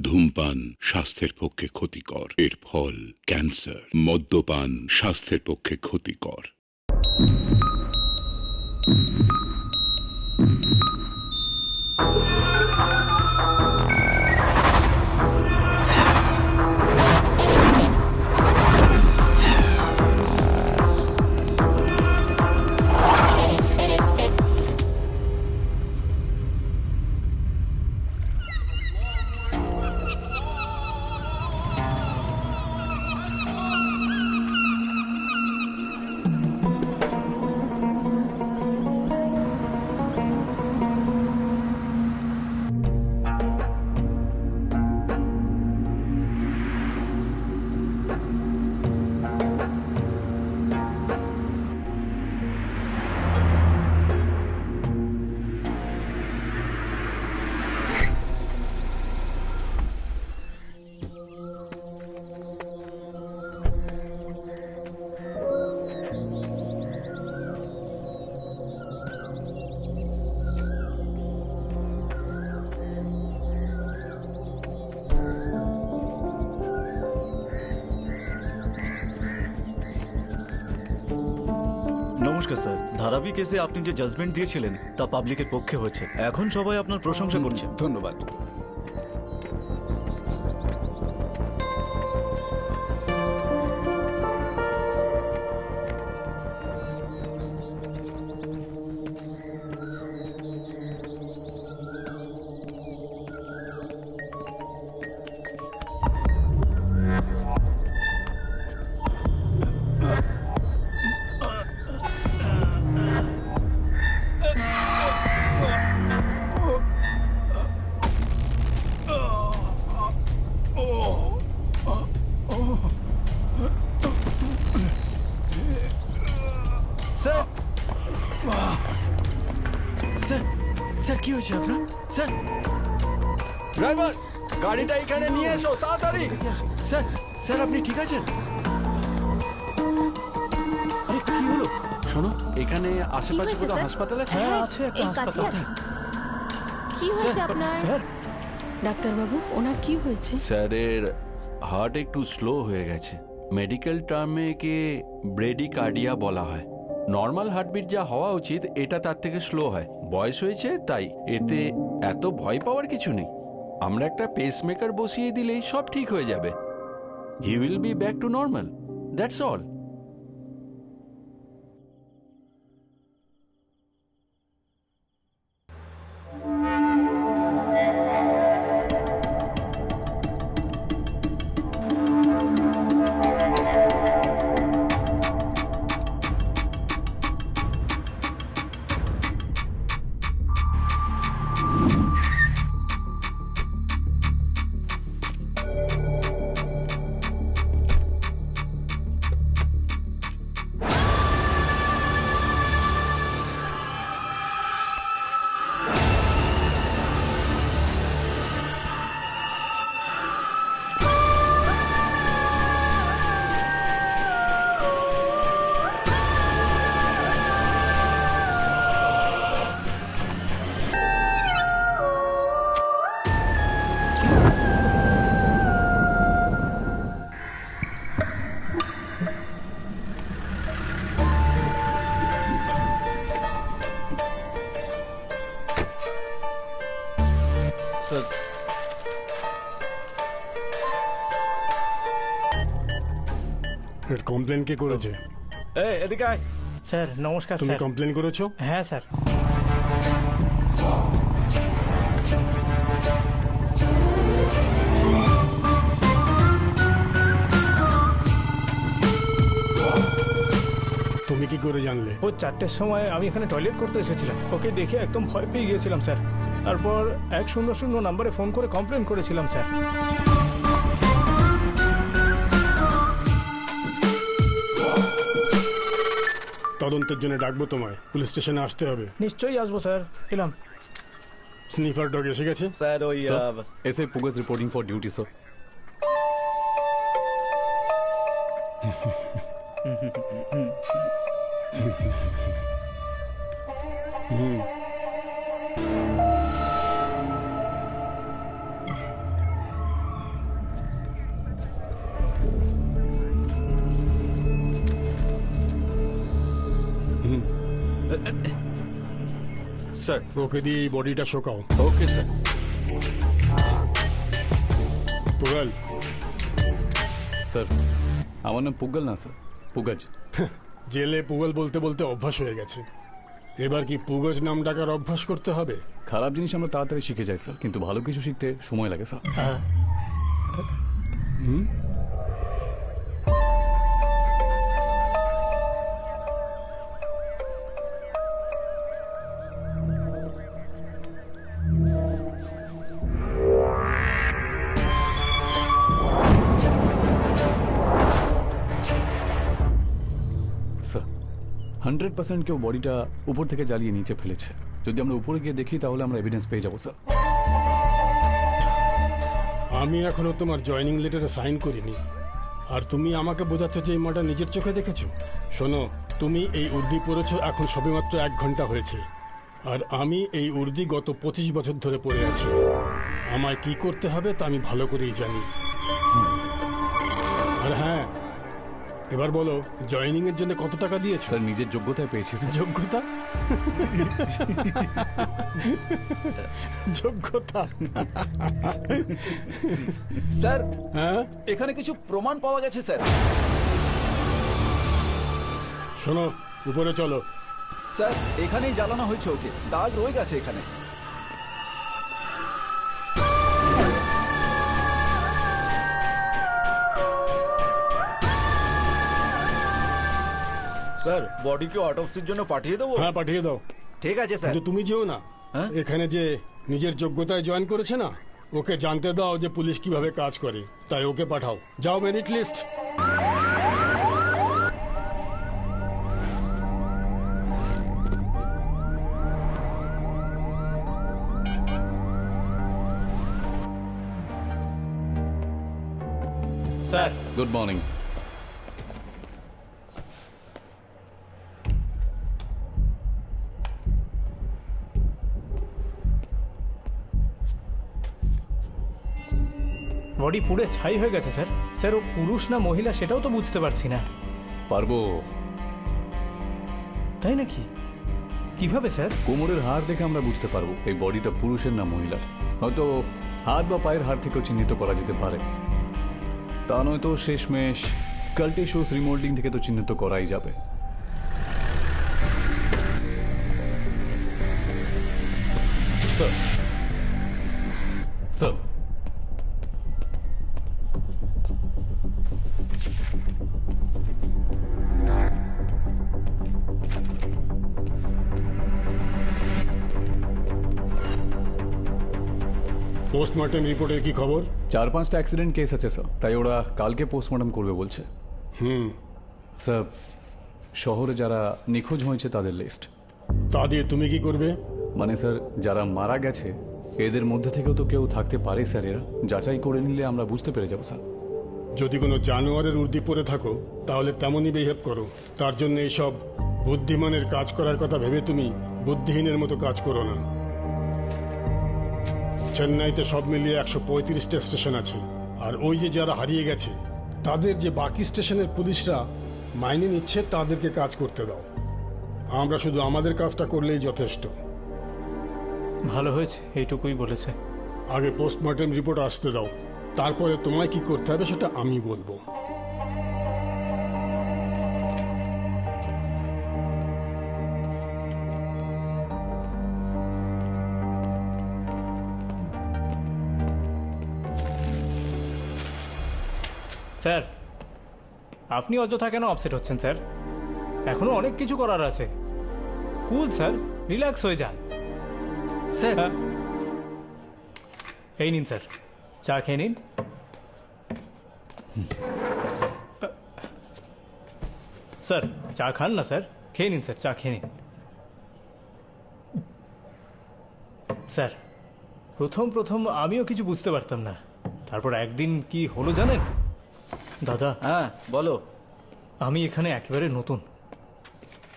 ধূমপান স্বাস্থ্যের পক্ষে ক্ষতিকর, এর ফল ক্যান্সার। মদ্যপান স্বাস্থ্যের পক্ষে ক্ষতিকর। নমস্কার স্যার, ধারাবি কেসে আপনি যে জাজমেন্ট দিয়েছিলেন তা পাবলিকের পক্ষে হয়েছে। এখন সবাই আপনার প্রশংসা করছে। ধন্যবাদ। স্যার স্যার স্যার কি হয়েছে আপনার? স্যার ড্রাইভার, গাড়িটা এখানে নিয়ে এসো তাড়াতাড়ি। স্যার স্যার আপনি ঠিক আছেন? আরে কি হলো? শোনো, এখানে আশেপাশে কোথাও হাসপাতাল আছে? হ্যাঁ আছে, একটা হাসপাতাল আছে। কি হয়েছে আপনার? স্যার ডাক্তারবাবু, ওনার কি হয়েছে? স্যারের হার্ট একটু স্লো হয়ে গেছে। মেডিকেল টার্মে একে ব্রেডিকার্ডিয়া বলা হয়। নর্মাল হার্টবিট যা হওয়া উচিত এটা তার থেকে স্লো হয়। বয়স হয়েছে তাই, এতে এত ভয় পাওয়ার কিছু নেই। আমরা একটা পেসমেকার বসিয়ে দিলেই সব ঠিক হয়ে যাবে। He will be back to normal, that's all. Sir এর কমপ্লেন কে করেছে? এদিকে আয়। স্যার নমস্কার তুমি স্যার। কমপ্লেন করেছো? হ্যাঁ স্যার। তুমি কি করে জানলে? ও 4টের সময় আমি এখানে টয়লেট করতে এসেছিলাম, ওকে দেখে একদম ভয় পেয়ে গিয়েছিলাম স্যার। তারপর 100 নাম্বারে ফোন করে কমপ্লেন করেছিলাম স্যার। তদন্তের জন্য ডাকবো তোমায়, পুলিশ স্টেশনে আসতে হবে। নিশ্চয়ই আসবো স্যার, এলাম। স্নিফার ডগ এসে গেছে। স্যার ওই এসে Pugazh reporting for duty sir. Sir. Okay দিয়ে এই বডিটা শোকাও। Okay sir. পুগল, স্যার আমার নাম পুগল না স্যার, পুগজ। জেলে পুগল বলতে বলতে অভ্যাস হয়ে গেছে, এবার কি পুগজ নাম ডাকার অভ্যাস করতে হবে? খারাপ জিনিস আমরা তাড়াতাড়ি শিখে যাই স্যার, কিন্তু ভালো কিছু শিখতে সময় লাগে স্যার। স্যার 100% কেউ বডিটা উপর থেকে জ্বালিয়ে নিচে ফেলেছে। যদি আমরা উপরে গিয়ে দেখি তাহলে আমরা এভিডেন্স পেয়ে যাবো স্যার। আমি এখনো তোমার জয়েনিং লেটারে সাইন করিনি, আর তুমি আমাকে বোঝাচ্ছ যে এই মাটা নিজের চোখে দেখেছো। শোনো, তুমি এই উর্দি পরেছো এখন সবেমাত্র 1 ঘন্টা হয়েছে, আর আমি এই উর্দি গত 25 বছর ধরে পরে আছি। আমায় কি করতে হবে তা আমি ভালো করেই জানি। আর হ্যাঁ, এবার বলো, জয়েনিং এর জন্য কত টাকা দিয়েছো? স্যার নিজের যোগ্যতায় পেয়েছি স্যার। যোগ্যতা? যোগ্যতা? স্যার হ্যাঁ, এখানে কিছু প্রমাণ পাওয়া গেছে স্যার। শোনো, উপরে চলো। স্যার এখানেই জ্বালানো হয়েছে ওকে, দাগ রয়ে গেছে এখানে। স্যার বডিকে অটোপসির জন্য পাঠিয়ে দেবো? হ্যাঁ, পাঠিয়ে দাও। ঠিক আছে স্যার। কিন্তু তুমি যেও না। হ্যাঁ? এখানে যে নিজের যোগ্যতায় জয়েন করেছে না, ওকে জানতে দাও যে পুলিশ কিভাবে কাজ করে, তাই ওকে পাঠাও। যাও, merit list. Sir good morning. Body পুড়ে ছাই হয়ে গেছে স্যার। স্যার ও পুরুষ না মহিলা সেটাও তো বুঝতে পারছি না। পারবো। তাই নাকি? কিভাবে স্যার? কোমরের হাড় দেখে আমরা বুঝতে পারবো এই বডিটা পুরুষের না মহিলার। হয়তো হাত বা পায়ের হাড় থেকেও চিহ্নিত করা যেতে পারে, তা নয়তো শেষমেশ স্কাল টিস্যুস রিমোল্ডিং থেকে তো চিহ্নিত করাই যাবে। স্যার স্যার পোস্টমর্টম রিপোর্টের কি খবর? 4-5টা অ্যাক্সিডেন্ট কেস আছে স্যার, তাই ওরা কালকে পোস্টমর্টম করবে বলছে। স্যার শহরে যারা নিখোঁজ হয়েছে তাদের লিস্ট। তা দিয়ে তুমি কি করবে? মানে স্যার যারা মারা গেছে এদের মধ্যে থেকেও তো কেউ থাকতে পারে স্যার, এরা যাচাই করে নিলে আমরা বুঝতে পেরে যাবো স্যার। যদি কোনো জানোয়ারের উর্দি পরে থাকো তাহলে তেমনই বিহেভ করো। তার জন্য এইসব বুদ্ধিমানের কাজ করার কথা ভেবে তুমি বুদ্ধিহীনের মতো কাজ করো না। চেন্নাইতে সব মিলিয়ে 135টা স্টেশন আছে, আর ওই যে যারা হারিয়ে গেছে তাদের যে বাকি স্টেশনের পুলিশরা মাইনে নিচ্ছে তাদেরকে কাজ করতে দাও। আমরা শুধু আমাদের কাজটা করলেই যথেষ্ট। ভালো হয়েছে, এইটুকুই বলেছে। আগে পোস্টমর্টম রিপোর্ট আসতে দাও, তারপরে তোমায় কি করতে হবে সেটা আমি বলবো। স্যার আপনি অযথা কেন আপসেট হচ্ছেন স্যার? এখনো অনেক কিছু করার আছে। কুল স্যার, রিল্যাক্স হয়ে যান। স্যার হ্যাঁ, এই নিন স্যার, চা খেয়ে নিন। স্যার চা খান না স্যার, খেয়ে নিন স্যার, চা খেয়ে নিন। স্যার প্রথম আমিও কিছু বুঝতে পারতাম না, তারপর একদিন কি হলো জানেন দাদা? হ্যাঁ বলো। আমি এখানে একেবারে নতুন,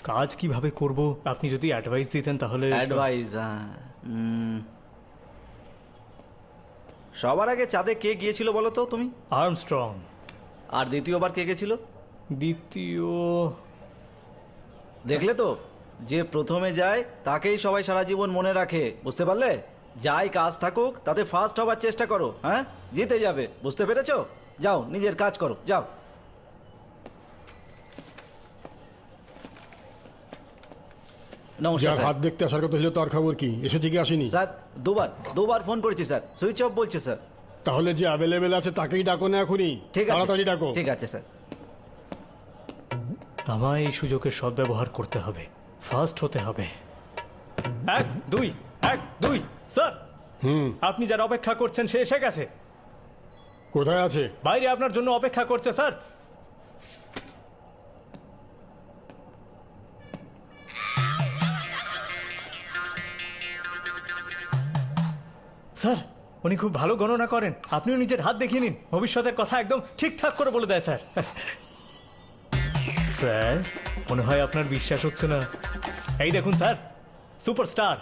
কাজ কিভাবে করব আপনি যদি অ্যাডভাইস দিতেন তাহলে। অ্যাডভাইস? সবার আগে চাঁদে কে গিয়েছিল বলো তো তুমি? আর্মস্ট্রং। আর দ্বিতীয়বার কে গেছিল? দ্বিতীয় দেখলে তো, যে প্রথমে যায় তাকেই সবাই সারা জীবন মনে রাখে, বুঝতে পারলে? যাই কাজ থাকুক তাতে ফার্স্ট হবার চেষ্টা করো, হ্যাঁ? জিতে যাবে, বুঝতে পেরেছো? যাও নিজের কাজ করো, যাও। নমস্কার যার স্যার। হাত দেখতে আসার কথা ছিল তার খবর কি, এসেছে কি আসেনি? স্যার দুবার ফোন করেছি স্যার, সুইচ অফ বলছে স্যার। তাহলে যে অ্যাভেলেবেল আছে তাকেই ডাকো না এখনই, ঠিক আছে, তাড়াতাড়ি ডাকো। ঠিক আছে স্যার। আমায় এই সুযোগের সদ্ব্যবহার করতে হবে, ফার্স্ট হতে হবে। 1 2 1 2 স্যার, আপনি যারা অপেক্ষা করছেন সে এসে গেছে। কোথায় আছে? বাইরে আপনার জন্য অপেক্ষা করছে স্যার। স্যার, উনি খুব ভালো গণনা করেন, আপনিও নিজের হাত দেখিয়ে নিন, ভবিষ্যতের কথা একদম ঠিকঠাক করে বলে দেয় স্যার। স্যার, মনে হয় আপনার বিশ্বাস হচ্ছে না। এই দেখুন স্যার, সুপারস্টার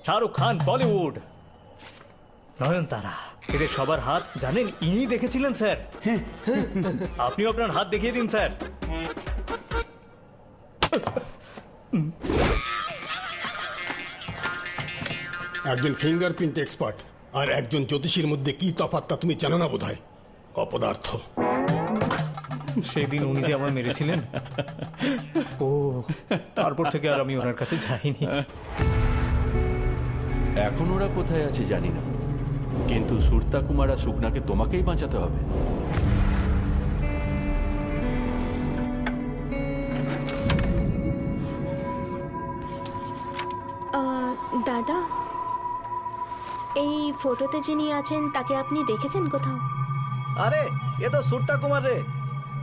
শাহরুখ খান, বলিউড, নয়নতারা, এদের সবার হাত জানেন ইনি দেখেছিলেন স্যার। আপনিও আপনার হাত দেখিয়ে দিন স্যার। একজন ফিঙ্গারপ্রিন্ট এক্সপার্ট আর একজন জ্যোতিষীর মধ্যে কি তফাৎ তা তুমি জানো না বোধহয়, অপদার্থ। সেদিন উনি যে আমায় মেরেছিলেন, ও তারপর থেকে আর আমি ওনার কাছে যাইনি। এখন ওরা কোথায় আছে জানি না, কিন্তু সুরতা কুমার আর সুগনাকে তোমাকেই বাঁচাতে হবে। দাদা, এই ফটোতে যিনি আছেন তাকে আপনি দেখেছেন কোথাও? আরে এ তো সুরতা কুমার রে।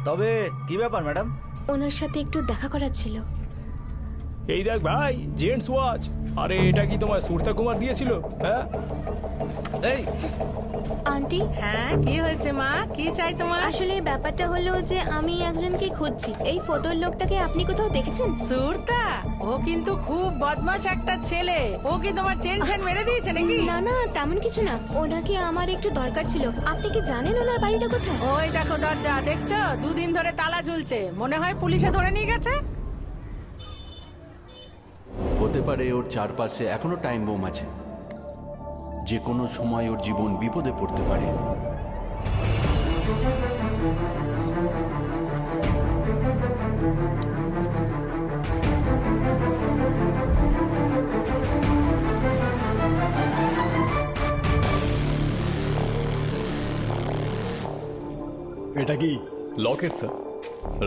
তবে কি ব্যাপার ম্যাডাম? ওনার সাথে একটু দেখা করার ছিল। এই দেখ ভাই, জেন্টস ওয়াচ। আরে এটা কি তোমার সুরতা কুমার দিয়েছিল? হ্যাঁ এই আন্টি, হ্যাঁ, কি হয়েছে মা? কি চাই তোমার? আসলে ব্যাপারটা হলো যে আমি একজনকে খুঁজছি। এই ফটোর লোকটাকে আপনি কোথাও দেখেছেন? সুরতা, ও কিন্তু খুব বদমাশ একটা ছেলে। ও কি তোমার চেন ফেন মেরে দিয়েছে নাকি? না না, তেমন কিছু না। ওনাকে আমার একটু দরকার ছিল। আপনি কি জানেন ওনার বাড়িটা কোথায়? ওই দেখো দরজা, দেখছো? 2 দিন ধরে তালা ঝুলছে। মনে হয় পুলিশে ধরে নিয়ে গেছে। হতে পারে ওর চারপাশে এখনো টাইম বোম আছে, যে কোনো সময় ওর জীবন বিপদে পড়তে পারে। এটা কি? লকেট স্যার,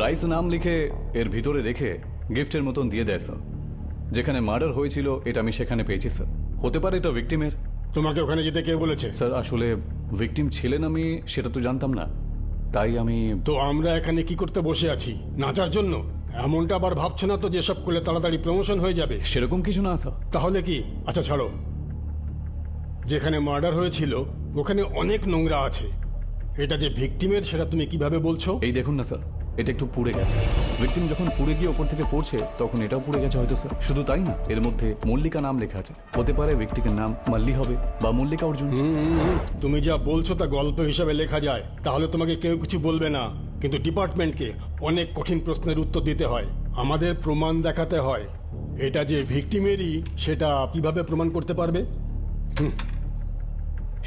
রাইস নাম লিখে এর ভিতরে রেখে গিফটের মতন দিয়ে দেয় স্যার। যেখানে মার্ডার হয়েছিল এটা আমি সেখানে পেয়েছি স্যার। হতে পারে এটা ভিকটিমের। তোমাকে ওখানে যেতে কে বলেছে? স্যার আসলে ভিকটিম ছিলেন আমি সেটা তো জানতাম না, তাই আমি। তো আমরা এখানে কি করতে বসে আছি? নাচার জন্য? এমনটা আবার ভাবছো না তো যে সব করলে তাড়াতাড়ি প্রমোশন হয়ে যাবে? সেরকম কিছু না স্যার। তাহলে কি? আচ্ছা ছাড়ো। যেখানে মার্ডার হয়েছিল ওখানে অনেক নোংরা আছে। এটা যে ভিকটিমের সেটা তুমি কিভাবে বলছো? এই দেখুন না স্যার, এটা একটু পুড়ে গেছে। ভিকটিম যখন পুড়ে গিয়ে ওপর থেকে পড়ছে তখন এটাও পুড়ে গেছে হয়তো স্যার। শুধু তাই না, এর মধ্যে মল্লিকা নাম লেখা আছে। হতে পারে ভিকটিমের নাম মাল্লি হবে বা মল্লিকা অর্জুন। তুমি যা বলছো তা গল্প হিসাবে লেখা যায়, তাহলে তোমাকে কেউ কিছু বলবে না। কিন্তু ডিপার্টমেন্টকে অনেক কঠিন প্রশ্নের উত্তর দিতে হয়, আমাদের প্রমাণ দেখাতে হয়। এটা যে ভিকটিমেরই সেটা কিভাবে প্রমাণ করতে পারবে?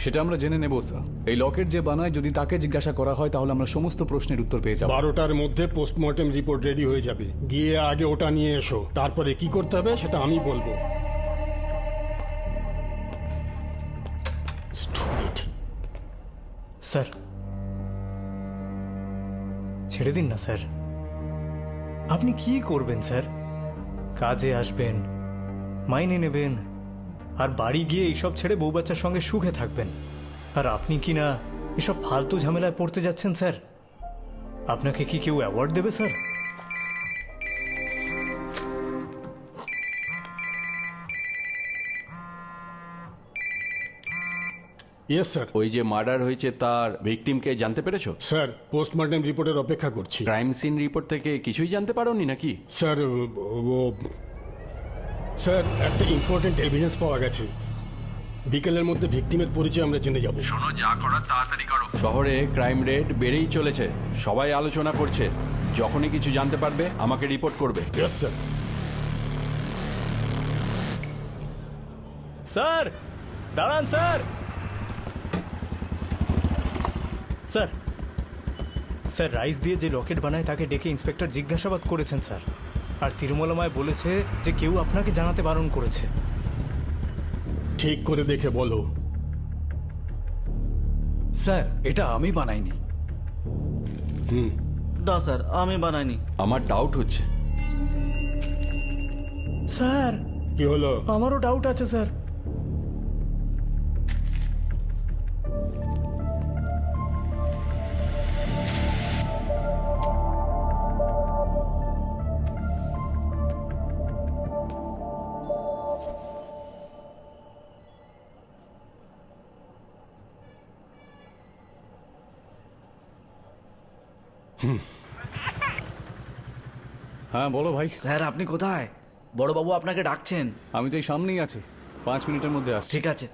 সেটা আমরা জেনে নেব স্যার। এই লকেট যে বানায় যদি তাকে জিজ্ঞাসা করা হয় তাহলে আমরা সমস্ত প্রশ্নের উত্তর পেয়ে যাব। 12টার মধ্যে পোস্টমর্টেম রিপোর্ট রেডি হয়ে যাবে। গিয়ে আগে ওটা নিয়ে এসো, তারপরে কি করতে হবে সেটা আমি বলবো। Stupid. স্যার, ছেড়ে দিন না স্যার। আপনি কি করবেন স্যার? কাজে আসবেন, মাইনে নেবেন, আর বাড়ি গিয়ে এইসব ছেড়ে বউ বাচ্চার সঙ্গে সুখে থাকবেন। আর আপনি কি না এসব ফালতু ঝামেলায় পড়তে যাচ্ছেন স্যার? আপনাকে কি কেউ অ্যাওয়ার্ড দেবে স্যার? Yes sir. ওই যে মার্ডার হয়েছে তার ভিকটিমকে জানতে পেরেছো? স্যার, পোস্টমর্টেম রিপোর্টের অপেক্ষা করছি। ক্রাইম সিন রিপোর্ট থেকে কিছুই জানতে পারোনি নাকি? স্যার স্যার, একটা ইম্পর্টেন্ট এভিডেন্স পাওয়া গেছে। বিকেলের মধ্যে ভিকটিমের পরিচয় আমরা জেনে যাব। শোনো, যা করার তাড়াতাড়ি করো। শহরে ক্রাইম রেট বেড়েই চলেছে, সবাই আলোচনা করছে। যখনই কিছু জানতে পারবে আমাকে রিপোর্ট করবে। Yes sir. স্যার দাঁড়ান স্যার। স্যার স্যার রাইস দিয়ে যে রকেট বানায় তাকে ডেকে ইন্সপেক্টর জিজ্ঞাসাবাদ করেছেন স্যার, আর তিরুমলামায় বলেছে যে কেউ আপনাকে জানাতে বারণ করেছে। ঠিক করে দেখে বলো। স্যার এটা আমি বানাইনি। না স্যার, আমি বানাইনি। আমার ডাউট হচ্ছে। স্যার কি হলো? আমারও ডাউট আছে স্যার। হ্যাঁ বলো ভাই। স্যার আপনি কোথায়? বড়বাবু আপনাকে ডাকছেন। আমি তো এই সামনেই আছি, 5 মিনিটের মধ্যে আসছি। ঠিক আছে।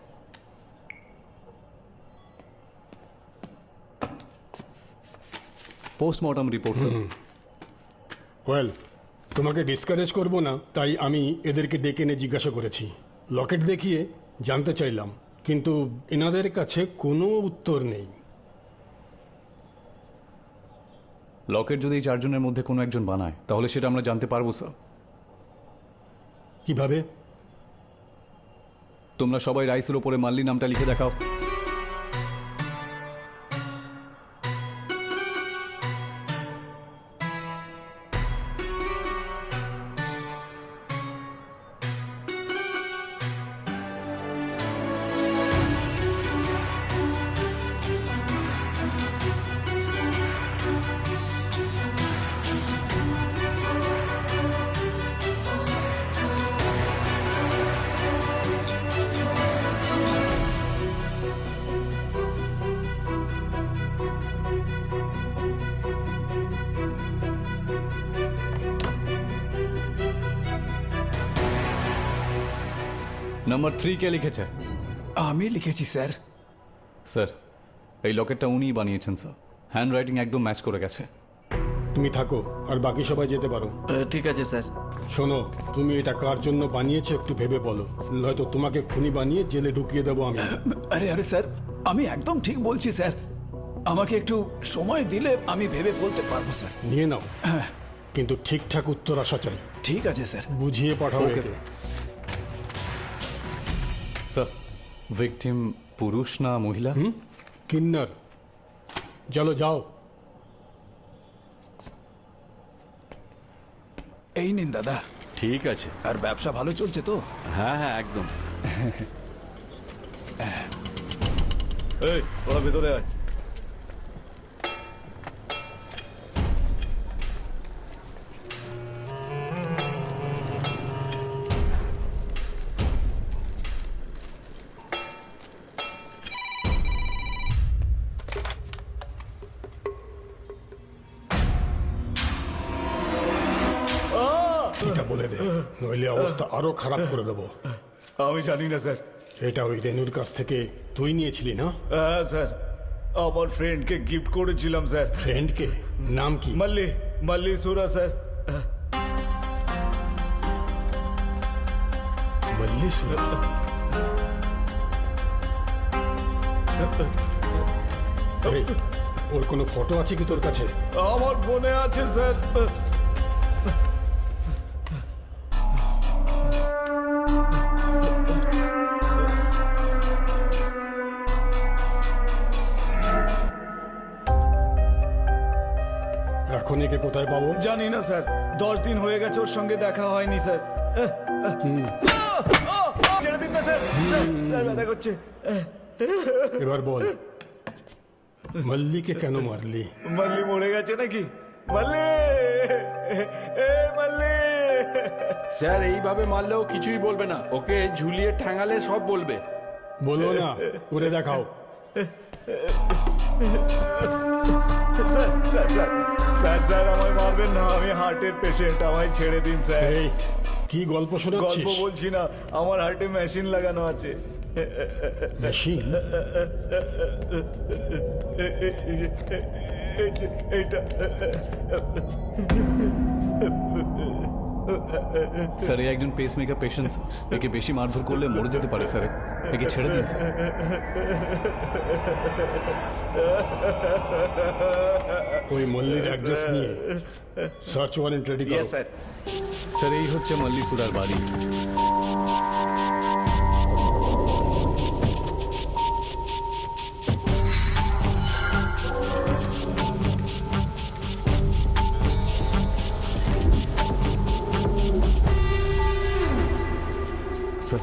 Postmortem report sir. ওয়েল, তোমাকে ডিসকারেজ করব না, তাই আমি এদেরকে ডেকে এনে জিজ্ঞাসা করেছি। লকেট দেখিয়ে জানতে চাইলাম, কিন্তু এনাদের কাছে কোনো উত্তর নেই। লকেট যদি এই 4 জনের মধ্যে কোনো একজন বানায় তাহলে সেটা আমরা জানতে পারবো স্যার। কিভাবে? তোমরা সবাই রাইসের ওপরে মাল্লি নামটা লিখে দেখাও। নাম্বার 3 কে লিখেছে? আমি লিখেছি স্যার। স্যার এই লকেটটা উনিই বানিয়েছেন স্যার। হ্যান্ড রাইটিং একদম ম্যাচ করে গেছে। তুমি থাকো, আর বাকি সবাই যেতে পারো। ঠিক আছে স্যার। শোনো, তুমি এটা কার জন্য বানিয়েছো একটু ভেবে বলো, নয়তো তোমাকে খুনি বানিয়ে জেলে ঢুকিয়ে দেবো আমি। আরে আরে স্যার, আমি একদম ঠিক বলছি স্যার। আমাকে একটু সময় দিলে আমি ভেবে বলতে পারবো স্যার। নিয়ে নাও, কিন্তু ঠিকঠাক উত্তর আসা চাই। ঠিক আছে স্যার। বুঝিয়ে পাঠাও ওকে একে। স্যার। স্যার ভিকটিম পুরুষ না মহিলা? কিন্নার। চলো যাও। এই নিন দাদা। ঠিক আছে। আর ব্যবসা ভালো চলছে তো? হ্যাঁ হ্যাঁ একদম। এই ওরা ভেতরে আয়। এটা বলে দে, নইলে অবস্থা আরো খারাপ করে দেবো। আমি জানি না স্যার। এটা ওই রেনুর কাছ থেকে তুই নিয়েছিলি না? হ্যাঁ স্যার, আমার ফ্রেন্ডকে গিফট করেছিলাম স্যার। ফ্রেন্ডকে? নাম কি? মাল্লি, মাল্লি সুরা স্যার। মল্লেশ্বর। এই, ওর কোনো ফটো আছে কি তোর কাছে? আমার ফোনে আছে স্যার। এখন একে কোথায় পাবো? জানি না স্যার, 10 দিন হয়ে গেছে ওর সঙ্গে দেখা হয়নি স্যার। ছেড়ে দিন না স্যার। স্যার, স্যার ব্যথা করছে। এবার বল, মল্লিকে কেন মারলি? মাল্লি মরে গেছে নাকি? মাল্লি, এ মাল্লি। স্যার এইভাবে মারলেও কিছুই বলবে না, ওকে ঝুলিয়ে ঠ্যাঙালে সব বলবে। বলো না, করে দেখাও। Sir sir sir sir sir আমায় মারবেন না, আমি হার্টের পেশেন্ট, আমায় ছেড়ে দিন স্যার। এই কি গল্প শোনাচ্ছিস? গল্প বলছি না, আমার হার্টে মেশিন লাগানো আছে। মেশিন? এইটা স্যার এই একজন পেস মেকার পেশেন্ট, একে বেশি মারধর করলে মরে যেতে পারে স্যার, একে ছেড়ে দিন স্যার। ওই মল্লির অ্যাড্রেস নিয়ে সার্চ ওয়ারেন্ট রেডি করো। স্যার। স্যার এই হচ্ছে মল্লি সুরার বাড়ি। স্যার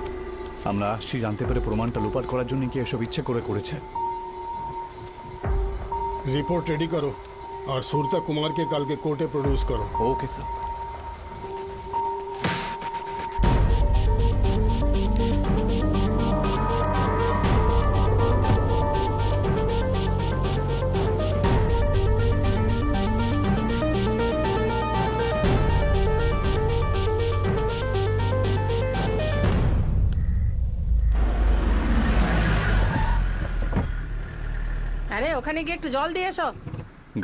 আমরা আসছি জানতে পেরে প্রমাণটা লোপাট করার জন্য কি এসব ইচ্ছে করে করেছে। রিপোর্ট রেডি করো আর সুরতা কুমারকে কালকে কোর্টে প্রডিউস করো। Okay sir. আরে ওখানে গিয়ে একটু জল দিয়ে এসো।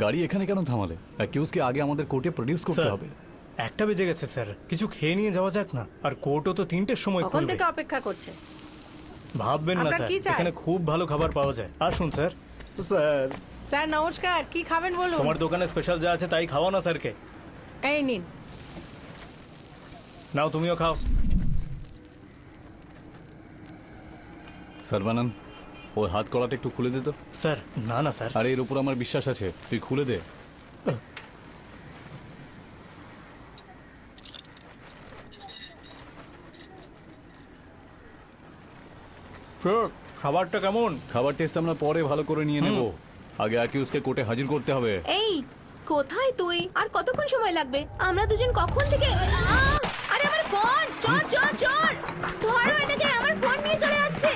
গাড়ি এখানে কেন থামালে? অ্যাকিউজকে আগে আমাদের কোর্টে প্রডিউস করতে স্যার, হবে। 1টা বেজে গেছে স্যার, কিছু খেয়ে নিয়ে যাওয়া যাক না। আর কোর্টও তো 3টের সময় কখন খুলবে। থেকে অপেক্ষা করছে? ভাববেন না আপনার স্যার, কি চাই? এখানে খুব ভালো খাবার পাওয়া যায়। আসুন স্যার। স্যার স্যার নমস্কার, কি খাবেন বলুন? তোমার দোকানে স্পেশাল যা আছে তাই খাওয়া না স্যারকে। এই নিন। নাও তুমিও খাও। স্যার বানান, ওর হাত কলাটা একটু খুলে দে তো। স্যার না না স্যার। আরে এর উপর আমার বিশ্বাস আছে, তুই খুলে দে। স্যার খাবারটা কেমন? খাবার টেস্ট আমরা পরে ভালো করে নিয়ে নেব, আগে অ্যাকিউজকে কোর্টে হাজির করতে হবে। এই কোথায় তুই? আর কতক্ষণ সময় লাগবে? আমরা দুজন কখন থেকে আরে আমার ফোন! চল চল চল, ধরো এটাকে, আমার ফোন নিয়ে চলে যাচ্ছে।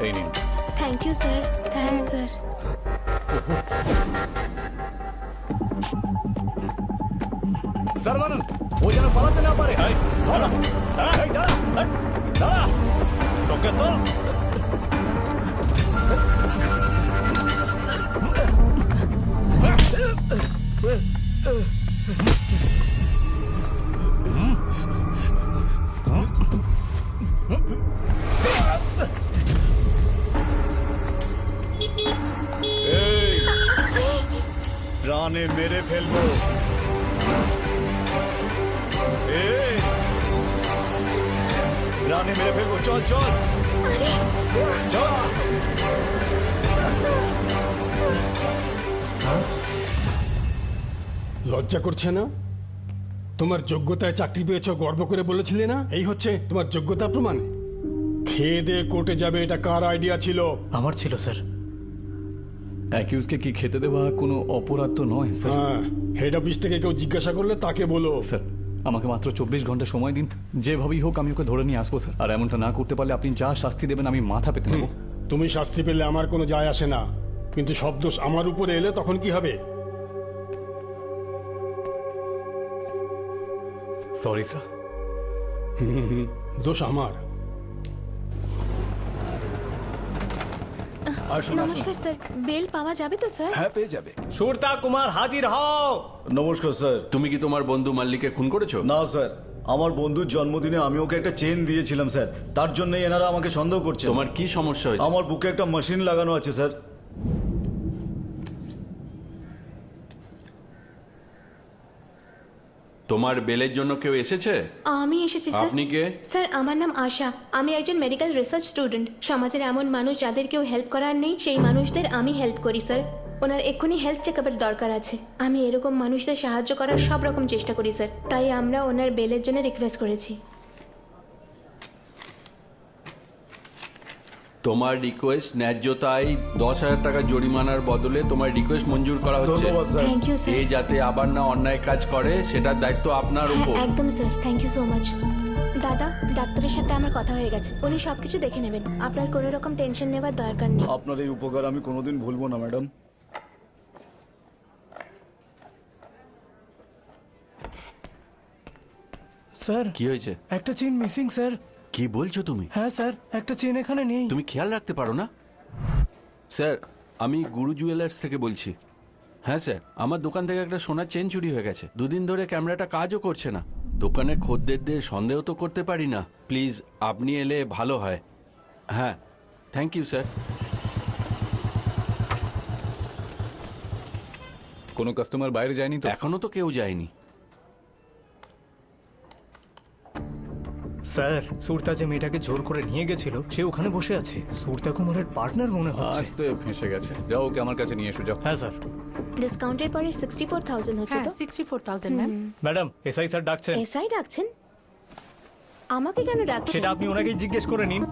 এই নিন। Thank you sir. Thank sir. Sir বানান, ও যেন পালাতে না পারে। দাঁড়া দাঁড়া, তোকে তো প্রাণে মেরে ফেলবো। এই, প্রাণে মেরে ফেলবো। চল চল চল। লজ্জা করছে না? তোমার যোগ্যতায় চাকরি পেয়েছো গর্ব করে বলেছিলে না? এই হচ্ছে তোমার যোগ্যতা প্রমাণ। খেয়ে দিয়ে কোর্টে যাবে, এটা কার আইডিয়া ছিল? আমার ছিল স্যার। অ্যাকিউজকে কি খেতে দেওয়া কোনো অপরাধ তো নয় স্যার। হ্যাঁ, হেড অফিস থেকে কেউ জিজ্ঞাসা করলে তাকে বলো। স্যার আমাকে মাত্র 24 ঘন্টা সময় দিন, যেভাবেই হোক আমি ওকে ধরে নিয়ে আসবো স্যার। আর এমনটা না করতে পারলে আপনি যা শাস্তি দেবেন আমি মাথা পেতে নেব। তুমি শাস্তি পেলে আমার কোনো যায় আসে না, কিন্তু সব দোষ আমার উপরে এলে তখন কি হবে? Sorry sir. দোষ আমার। নমস্কার স্যার, বেল পাওয়া যাবে তো স্যার? হ্যাঁ পেয়ে যাবে। সুরতা কুমার হাজির হও। নমস্কার স্যার। তুমি কি তোমার বন্ধু মাল্লিকে খুন করেছো? না স্যার, আমার বন্ধুর জন্মদিনে আমি ওকে একটা চেন দিয়েছিলাম স্যার, তার জন্যই এনারা আমাকে সন্দেহ করছে। তোমার কি সমস্যা হয়েছে? আমার বুকে একটা মেশিন লাগানো আছে স্যার। তোমার বেলের জন্য কেউ এসেছে? আমি এসেছি স্যার। আপনি কে? স্যার আমার নাম আশা, আমি একজন মেডিকেল রিসার্চ স্টুডেন্ট। সমাজের এমন মানুষ যাদের কেউ হেল্প করার নেই, সেই মানুষদের আমি হেল্প করি স্যার। ওনার এক্ষুনি হেলথ চেক আপের দরকার আছে। আমি এরকম মানুষদের সাহায্য করার সব রকম চেষ্টা করি স্যার, তাই আমরা ওনার বেলের জন্য রিকোয়েস্ট করেছি। তোমার রিকোয়েস্ট ন্যায্যতাই 10,000 টাকা জরিমানার বদলে তোমার রিকোয়েস্ট মঞ্জুর করা হচ্ছে। ধন্যবাদ স্যার। Thank you sir. এ যাতে আবার না অন্যায় কাজ করে সেটার দায়িত্ব আপনার হ্যাঁ উপর। একদম sir, thank you so much. দাদা, ডাক্তারের সাথে আমার কথা হয়ে গেছে, উনি সবকিছু দেখে নেবেন, আপনার কোনো রকম টেনশন নেওয়ার দরকার নেই। আপনার এই উপকার আমি কোনোদিন ভুলবো না ম্যাডাম। স্যার কি হয়েছে? একটা চেন মিসিং স্যার। কি বলছো তুমি? হ্যাঁ স্যার, একটা চেন এখানে নেই। তুমি খেয়াল রাখতে পারো না? স্যার, আমি গুরু জুয়েলার্স থেকে বলছি। হ্যাঁ স্যার, আমার দোকান থেকে একটা সোনার চেন চুরি হয়ে গেছে। 2 দিন ধরে ক্যামেরাটা কাজও করছে না। দোকানে খদ্দেরদের সন্দেহ তো করতে পারি না। প্লিজ আপনি এলে ভালো হয়। হ্যাঁ, থ্যাংক ইউ স্যার। কোনো কাস্টমার বাইরে যায়নি তো? এখনো তো কেউ যায়নি। স্যার, সুরতা যে মেয়েটাকে জোর করে নিয়ে গেছিল সে ওখানে বসে আছে। সুরতা কুমারের পার্টনার মনে হচ্ছে। আসতে ফেঁসে গেছে। যাও, ওকে আমার কাছে নিয়ে এসো, যাও। হ্যাঁ স্যার। ডিসকাউন্টের পরে 64,000 হচ্ছে হ্যাঁ তো? 64,000 ম্যাম। ম্যাডাম, এসআই স্যার ডাকছেন। এসআই ডাকছেন? আমাকে কেন ডাকছেন? সেটা আপনি ওনাকেই জিজ্ঞেস করে নিন।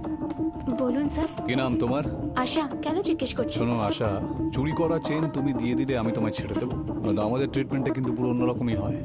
বলুন স্যার। কি নাম তোমার? আশা, কেন জিজ্ঞেস করছেন? শোনো আশা, চুরি করা চেন তুমি দিয়ে দিলে আমি তোমায় ছেড়ে দেবো। কিন্তু আমাদের ট্রিটমেন্টটা কিন্তু পুরো অন্যরকমই হয়।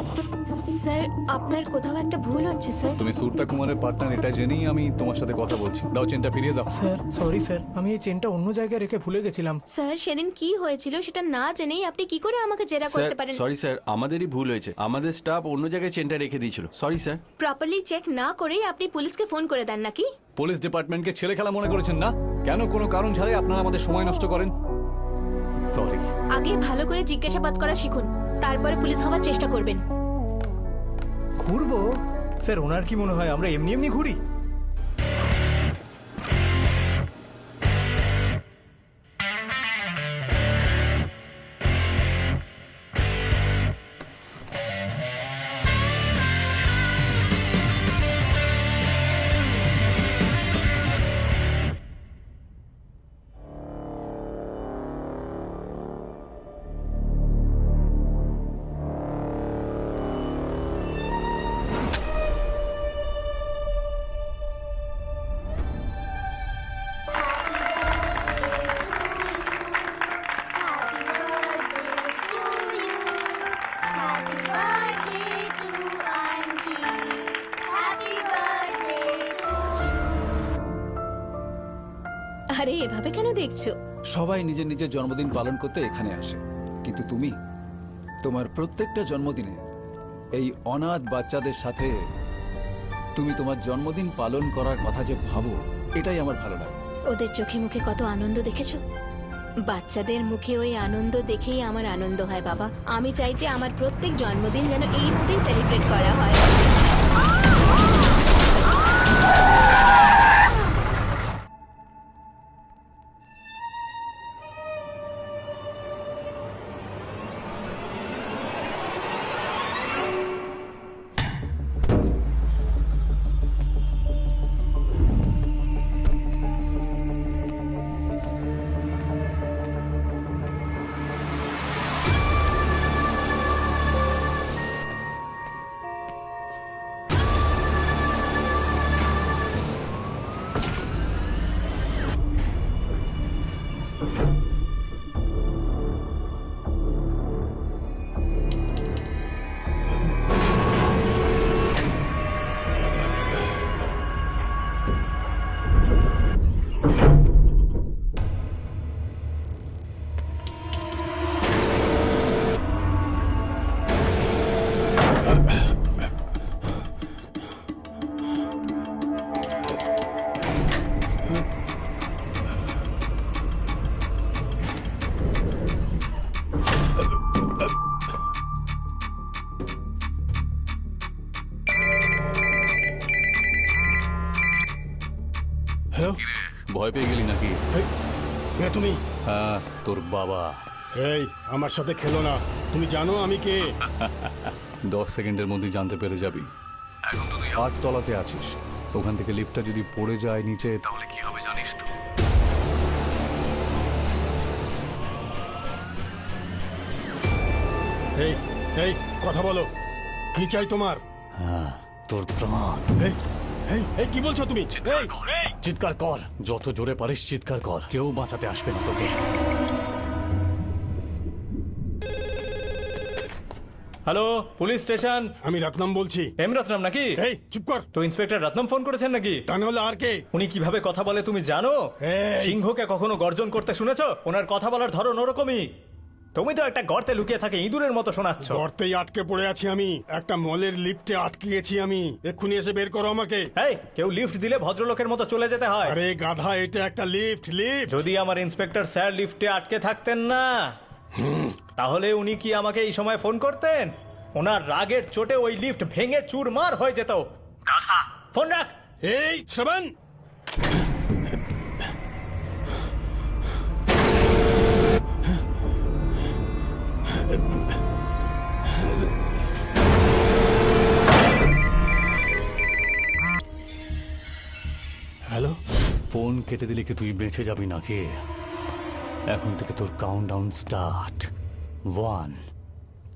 স্যার, আপনার কোথাও একটা ভুল হচ্ছে স্যার। তুমি সুরতা কুমারের পার্টনার এটা জেনেই আমি তোমার সাথে কথা বলছি। দাও, চেনটা ফিরিয়ে দাও। স্যার সরি স্যার, আমি এই চেনটা অন্য জায়গায় রেখে ভুলে গেছিলাম। স্যার, সেদিন কি হয়েছিল সেটা না জেনেই আপনি কি করে আমাকে জেরা স্যার করতে পারেন? সরি স্যার, আমাদেরই ভুল হয়েছে। আমাদের স্টাফ অন্য জায়গায় চেনটা রেখে দিয়েছিল। Sorry sir. প্রপারলি চেক না করেই আপনি পুলিশকে ফোন করে দেন নাকি? পুলিশ ডিপার্টমেন্টকে ছেলে খেলা মনে করেছেন না? কেন কোনো কারণ ছাড়াই আপনারা আমাদের সময় নষ্ট করেন? সরি। আগে ভালো করে জিজ্ঞাসাবাদ করা শিখুন, তারপরে পুলিশ হওয়ার চেষ্টা করবেন। ঘুরবো? স্যার, ওনার কি মনে হয় আমরা এমনি এমনি ঘুরি? আরে এভাবে কেন দেখছো? সবাই নিজের নিজের জন্মদিন পালন করতে এখানে আসে, কিন্তু তুমি তোমার প্রত্যেকটা জন্মদিনে এই অনাথ বাচ্চাদের সাথে তুমি তোমার জন্মদিন পালন করার কথা যে ভাবো, এটাই আমার ভালো লাগে। ওদের চোখে মুখে কত আনন্দ দেখেছো? বাচ্চাদের মুখে ওই আনন্দ দেখেই আমার আনন্দ হয় বাবা। আমি চাই যে আমার প্রত্যেক জন্মদিন যেন এইভাবেই সেলিব্রেট করা হয়। হ্যালো, ভয় পেয়ে গেলি নাকি? কে তুমি? হ্যাঁ, তোর বাবা। এই, আমার সাথে খেলো না। তুমি জানো আমি কে? 10 সেকেন্ডের মধ্যে জানতে পেরে যাবি। এখন তো তুই 8 তলাতে আছিস। ওখান থেকে লিফটটা যদি পড়ে যায় নিচে, তাহলে কি হবে জানিস তো? এই এই কথা বলো, কি চাই তোমার? হ্যাঁ, তোর প্রাণ। এই এই এই কি বলছো তুমি? এই এই চিৎকার কর, যত জোরে পারিস চিৎকার কর। কেউ বাঁচাতে আসবে না তোকে। Hello, police station. আমি রত্নম বলছি। এম রত্নম নাকি? এই চুপ কর। তো ইন্সপেক্টর রত্নম ফোন করেছেন নাকি? তা নাহলে আর কে? উনি কিভাবে কথা বলে তুমি জানো? এই। সিংহকে কখনো গর্জন করতে শুনেছো? ওনার কথা বলার ধরন ওরকমই। তুমি তো একটা গর্তে লুকিয়ে থাকে ইঁদুরের মতো শোনাচ্ছ। গর্তেই আটকে পড়ে আছি আমি, একটা মলের লিফটে আটকে গেছি আমি। এক্ষুনি এসে বের করো আমাকে। এই, কেউ লিফট দিলে ভদ্রলোকের মতো চলে যেতে হয়। আরে গাধা, এটা একটা লিফট। যদি আমার ইন্সপেক্টর স্যার লিফটে আটকে থাকতেন না, তাহলে উনি কি আমাকে এই সময় ফোন করতেন? ওনার রাগের চোটে ওই লিফট ভেঙে চুরমার হয়ে যেত। গাধা, ফোন রাখ। এই শ্রবণ, হ্যালো। ফোন কেটে দিলে কি তুই বেঁচে যাবি নাকি? এখন থেকে তোর কাউন্টডাউন স্টার্ট। 1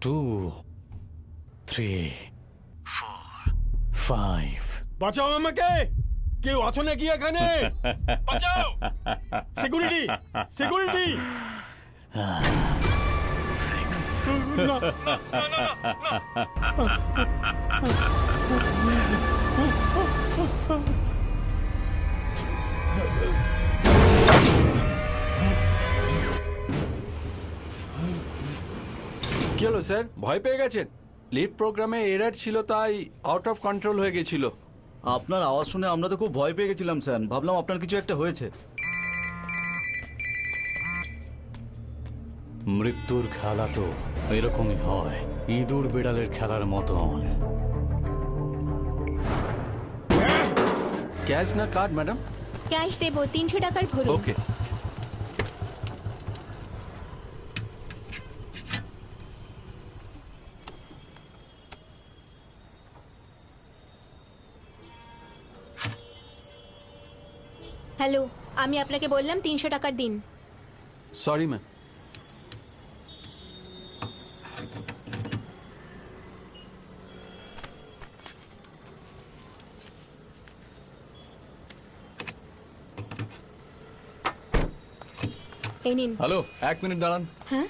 2 3 4 5। বাঁচাও আমাকে, কেউ আছো নাকি এখানে? বাঁচাও, সিকিউরিটি, সিকিউরিটি। 6। কি হলো স্যার, ভয় পেয়ে গেছেন? লিফট প্রোগ্রামে এরার ছিল, তাই আউট অফ কন্ট্রোল হয়ে গেছিল। আপনার আওয়াজ শুনে আমরা তো খুব ভয় পেয়ে গেছিলাম স্যার, ভাবলাম আপনার কিছু একটা হয়েছে। মৃত্যুর খেলা তো এরকমই হয়, ইঁদুর বিড়ালের খেলার মতন। ক্যাশ না কার্ড ম্যাডাম? ক্যাশ দেবো, 300 টাকার ভরুন। ওকে। হ্যালো, আমি আপনাকে বললাম 300 টাকার দিন। Sorry ma'am. এই নিন। হ্যালো, 1 মিনিট দাঁড়ান। হ্যাঁ,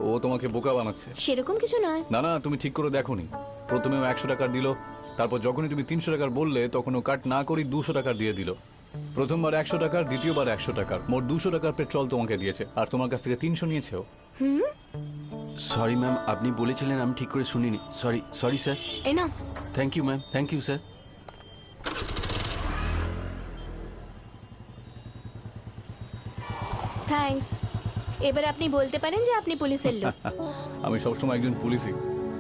ও তোমাকে বোকা বানাচ্ছে। সেরকম কিছু নয়। না না, তুমি ঠিক করে দেখোনি। প্রথমে ও 100 টাকার দিল, তারপর যখনই তুমি 300 টাকার বললে তখন ও কাট না করেই 200 টাকার দিয়ে দিল। প্রথমবার 100 টাকার, দ্বিতীয়বার 100 টাকার, মোট 200 টাকার পেট্রোল তোমাকে দিয়েছে, আর তোমার কাছ থেকে 300 নিয়েছে ও। সরি ম্যাম, আপনি বলেছিলেন, আমি ঠিক করে শুনিনি। Sorry, sorry sir. এই না, thank you ma'am, thank you sir. Thanks. এবার আপনি বলতে পারেন যে আপনি পুলিশের লোক। আমি সবসময় একজন পুলিশই,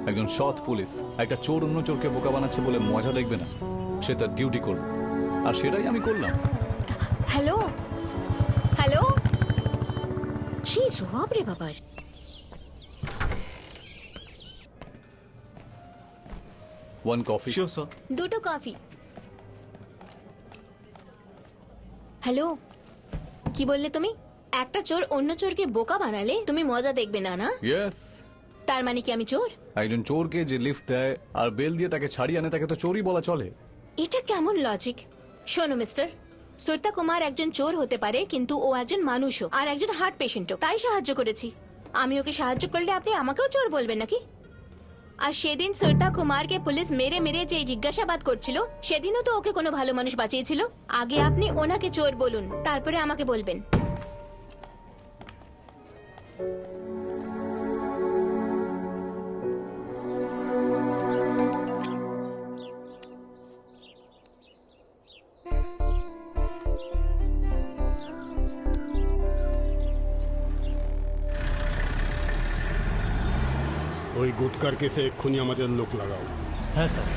একজন সৎ পুলিশ। একটা চোর অন্য চোরকে বোকা বানাচ্ছে বলে মজা দেখবে না, সে তার ডিউটি করবে, আর সেটাই আমি করলাম। Hello, hello. কি রব রে বাবার। One coffee. Sure sir. 2 coffee. Hello, কি বললে তুমি? একটা চোর অন্য চোরকে বোকা বানালে তুমি মজা দেখবে না, না? ইয়েস। তার মানে কি আমি চোর? একজন চোরকে যে লিফট দেয় আর বেল দিয়ে তাকে ছাড়িয়ে আনে তাকে তো চোরই বলা চলে। এটা কেমন লজিক? শোনো মিস্টার, সুরতা কুমার একজন চোর হতে পারে, কিন্তু ও একজন মানুষও, আর একজন হার্ট পেশেন্টও, তাই সাহায্য করেছি। আমি ওকে সাহায্য করলে আপনি আমাকেও চোর বলবেন নাকি? আর সেদিন সুরতা কুমারকে পুলিশ মেরে মেরে যে জিজ্ঞাসাবাদ করছিল, সেদিনও তো ওকে কোনো ভালো মানুষ বাঁচিয়েছিল। আগে আপনি ওনাকে চোর বলুন, তারপরে আমাকে বলবেন। ওই গুটকার কেসে এক্ষুনি আমাদের লোক লাগাও। হ্যাঁ স্যার।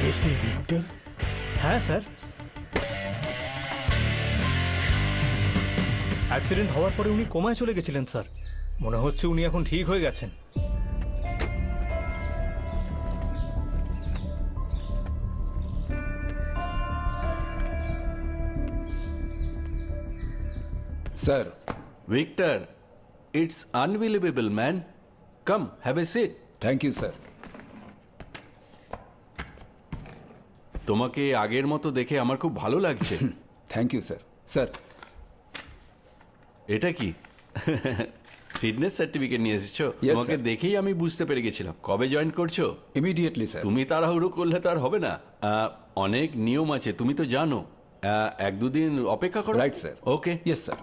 এসে ভিক্টর? হ্যাঁ স্যার। অ্যাক্সিডেন্ট হওয়ার পরে উনি কোমায় চলে গেছিলেন স্যার। মনে হচ্ছে উনি এখন ঠিক হয়ে গেছেন। Sir. Victor, it's unbelievable man. Come, have a seat. Thank you sir. তোমাকে আগের মতো দেখে আমার খুব ভালো লাগছে। Thank you sir. স্যার, এটা কি? ফিটনেস সার্টিফিকেট নিয়ে এসেছো? Yes, তোমাকে sir. দেখেই আমি বুঝতে পেরে গেছিলাম। কবে জয়েন করছো? Immediately sir. তুমি তাড়াহুড়ো করলে তো আর হবে না। অনেক নিয়ম আছে, তুমি তো জানো। 1-2 দিন অপেক্ষা করো। Right sir. Okay. Yes sir.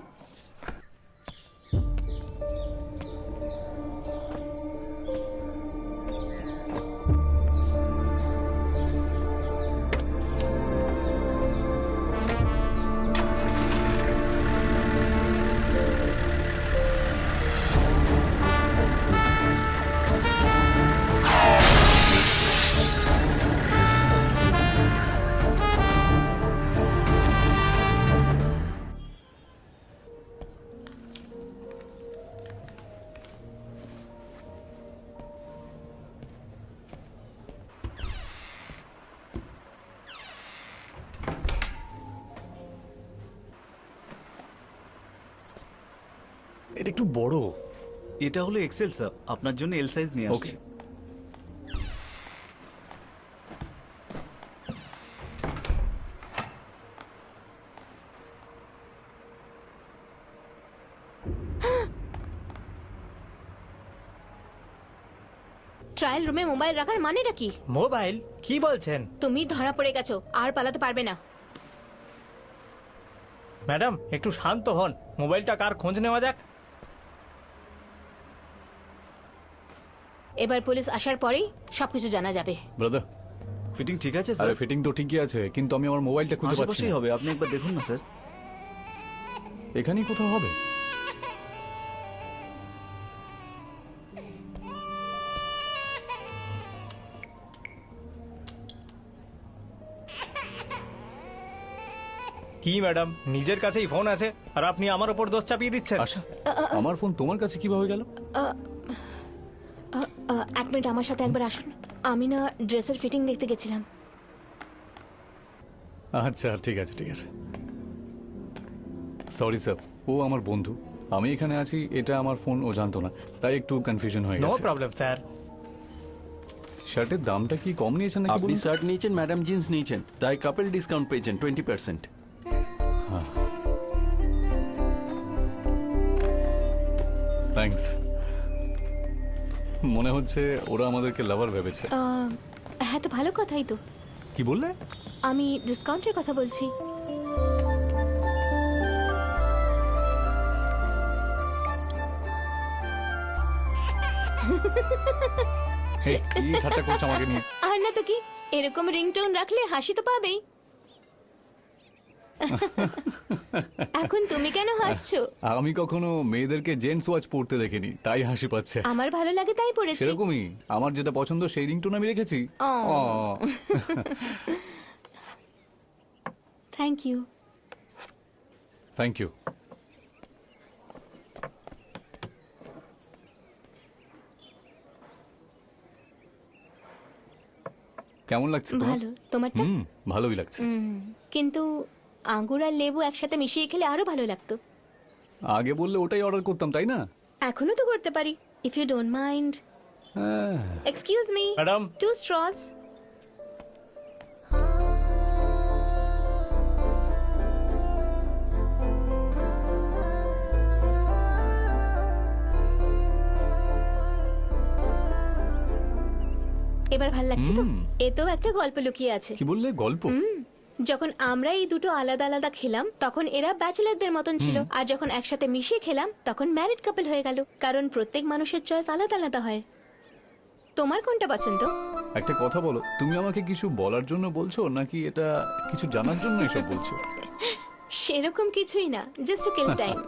এটা একটু বড়। এটা হলো এক্সেল স্যার, আপনার জন্য এল সাইজ নিয়ে আসছি। ওকে। ট্রায়াল রুমে মোবাইল রাখার মানেটা কি? মোবাইল কি বলছেন তুমি ধরা পড়ে গেছো, আর পালাতে পারবে না। ম্যাডাম? একটু শান্ত হন, মোবাইলটা কার খোঁজ নেওয়া যাক। এবার পুলিশ আসার পরেই সবকিছু জানা যাবে। ব্রাদার, ফিটিং ঠিক আছে আরে স্যার? ফিটিং তো ঠিকই আছে, কিন্তু আমি আমার মোবাইলটা খুঁজে পাচ্ছি আশেপাশেই না। হবে, আপনি একবার দেখুন না স্যার। এখানেই কোথাও হবে। কি ম্যাডাম, নিজের কাছেই ফোন আছে আর আপনি আমার ওপর দোষ চাপিয়ে দিচ্ছেন? আশা, আমার ফোন তোমার কাছে কিভাবে গেল? 1 মিনিট আমার সাথে একবার আসুন। আমি না ড্রেসের ফিটিং দেখতে গেছিলাম। আচ্ছা ঠিক আছে ঠিক আছে। সরি স্যার, ও আমার বন্ধু, আমি এখানে আছি এটা আমার ফোন ও জানতো না, তাই একটু কনফিউশন হয়ে নো গেছে। Problem sir. শার্টের দামটা কি কম নিয়েছেন নাকি আপনি বলুন? শার্ট নিয়েছেন, ম্যাডাম জিন্স নিয়েছেন, তাই কাপল ডিসকাউন্ট পেয়েছেন 20%। থ্যাঙ্কস। মনে হচ্ছে ওরা আমাদেরকে লাভার ভেবেছে। হ্যাঁ, তো ভালো কথাই তো। কি বললে? আমি ডিসকাউন্টের কথা বলছি। হে, কি ঠাট্টা করছো আমাকে নিয়ে? আর না তো কি, এরকম রিংটোন রাখলে হাসি তো পাবেই। এখন তুমি কেন হাসছো? আমি কখনো মেয়েদেরকে জেন্টস ওয়াচ পড়তে দেখিনি, তাই হাসি পাচ্ছে। আমার ভালো লাগে তাই পড়েছি। সেরকমই, আমার যেটা পছন্দ সেই রিংটোন আমি রেখেছি। Thank you. Thank you. কেমন লাগছে তোমার? ভালো, তোমারটা? ভালোই লাগছে। কিন্তু আঙ্গুর আর লেবু একসাথে মিশিয়ে খেলে আরো ভালো লাগতো। আগে বললে ওটাই অর্ডার করতাম, তাই না? এখনো তো করতে পারি, ইফ ইউ ডোন্ট মাইন্ড। হ্যাঁ। Excuse me madam. 2 straws. এবার ভাল লাগছে তো? এতেও একটা গল্প লুকিয়ে আছে। কি বললে, গল্প? যখন আমরা এই দুটো আলাদা আলাদা খেলাম তখন এরা ব্যাচেলারদের মতন ছিল, আর যখন একসাথে মিশিয়ে খেলাম তখন ম্যারিড কাপল হয়ে গেল। কারণ প্রত্যেক মানুষের চয়েস আলাদা আলাদা হয়। তোমার কোনটা পছন্দ? একটা কথা বলো, তুমি আমাকে কিছু বলার জন্য বলছো নাকি এটা কিছু জানার জন্য এসব বলছো? সেরকম কিছুই না, জাস্ট টু কিল টাইম।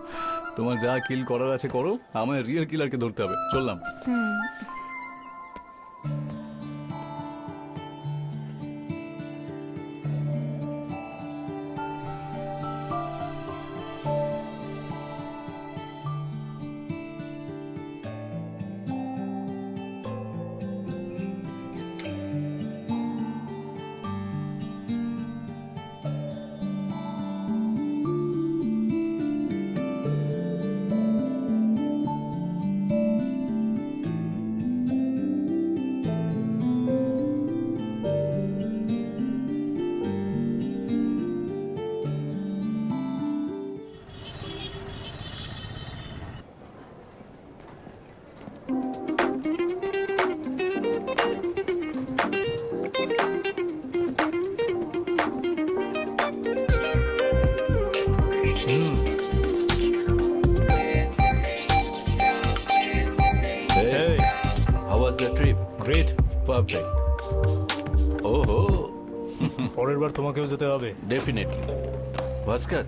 তোমার যা কিল করার আছে করো, আমার রিয়েল কিলারকে ধরতে হবে। চললাম। গ্রেট। পারফেক্ট। ওহো, পরের বার তোমাকেও যেতে হবে। ডেফিনেটলি। ভাস্কর,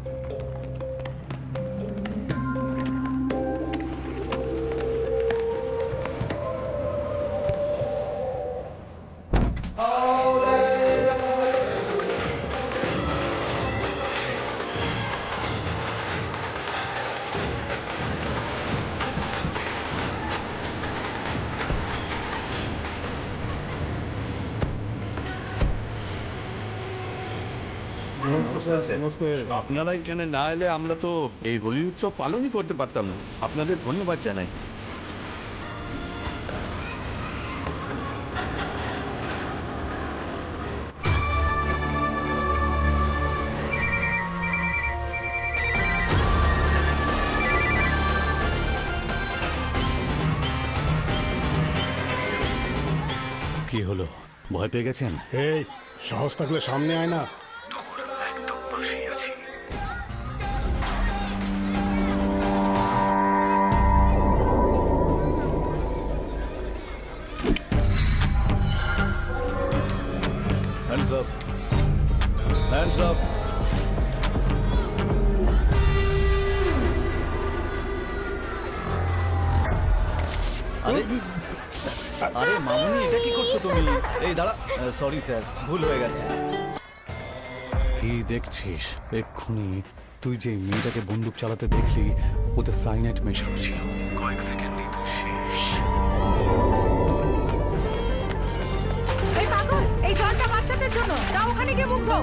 আপনারা এখানে না এলে আমরা তো এই হোলি উৎসব পালনই করতে পারতাম না। আপনাদের ধন্যবাদ জানাই। কি হলো, ভয় পেয়ে গেছেন? এই সাহস থাকলে সামনে আয় না। একদম পাশে আছি। Hands up, hands up. আরে আরে মামুনি, এটা কি করছো তুমি? এই দাঁড়া, সরি স্যার, ভুল হয়ে গেছে। কি দেখছিস? এক্ষুনি তুই যে মেয়েটাকে বন্দুক চালাতে দেখলি, ওতে সাইনাইড মেশানো ছিল। কয়েক সেকেন্ডই তুই শেষ। এই পাগল, এই জলটা বাচ্চাদের জন্য, যাও ওখানে গিয়ে মুখ ধো।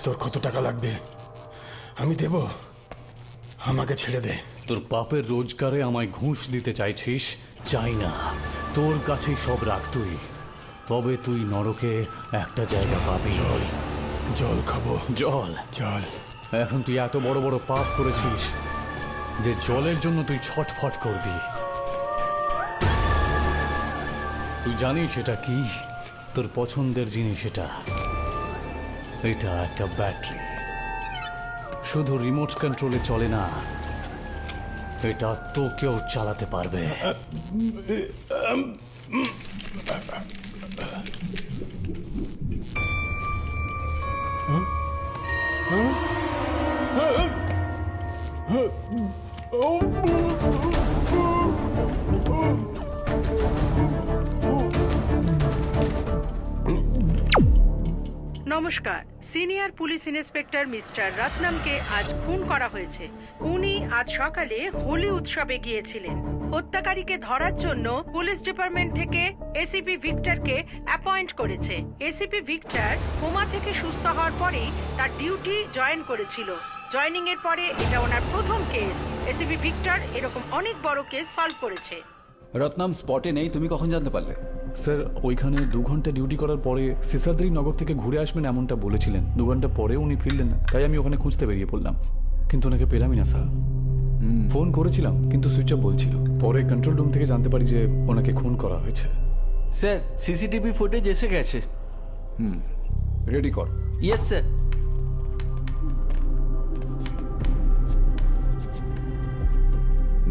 তোর কত টাকা লাগবে আমি দেব, আমাকে ছেড়ে দে। তোর পাপের রোজগারে আমায় ঘুষ দিতে চাইছিস? চাই না, তোর কাছেই সব রাখ তুই। তবে তুই নরকে একটা জায়গা পাবি। জল খাবো। জল? জল। এখন তুই এত বড় বড় পাপ করেছিস যে জলের জন্য তুই ছটফট করবি। তুই জানিস এটা কি? তোর পছন্দের জিনিস এটা। এটা একটা ব্যাটারি, শুধু রিমোট কন্ট্রোলে চলে না, এটা তোকেও চালাতে পারবে। নমস্কার, সিনিয়র পুলিশ ইন্সপেক্টর মিস্টার রত্নমকে আজ খুন করা হয়েছে। উনি আজ সকালে হোলি উৎসবে গিয়েছিলেন। হত্যাকারীকে ধরার জন্য পুলিশ ডিপার্টমেন্ট থেকে এসিপি ভিক্টরকে অ্যাপয়েন্ট করেছে। এসিপি ভিক্টর কোমা থেকে সুস্থ হওয়ার পরেই তার ডিউটি জয়েন করেছিল। জয়েনিং এর পরে এটা ওনার প্রথম কেস। এসিপি ভিক্টর এরকম অনেক বড় কেস সলভ করেছে। রত্নাম স্পটে নেই, তুমি কখন জানতে পারলে? স্যার, ওইখানে 2 ঘন্টা ডিউটি করার পরে সিসাদ্রি নগর থেকে ঘুরে আসবেন এমনটা বলেছিলেন। 2 ঘন্টা পরে উনি ফিরলেন না, তাই আমি ওখানে খুঁজতে বেরিয়ে পড়লাম, কিন্তু ওনাকে পেলামই না স্যার। ফোন করেছিলাম কিন্তু সুইচ অফ বলছিল। পরে কন্ট্রোল রুম থেকে জানতে পারি যে ওনাকে খুন করা হয়েছে। স্যার সিসিটিভি ফুটেজ এসে গেছে। রেডি কর। Yes sir.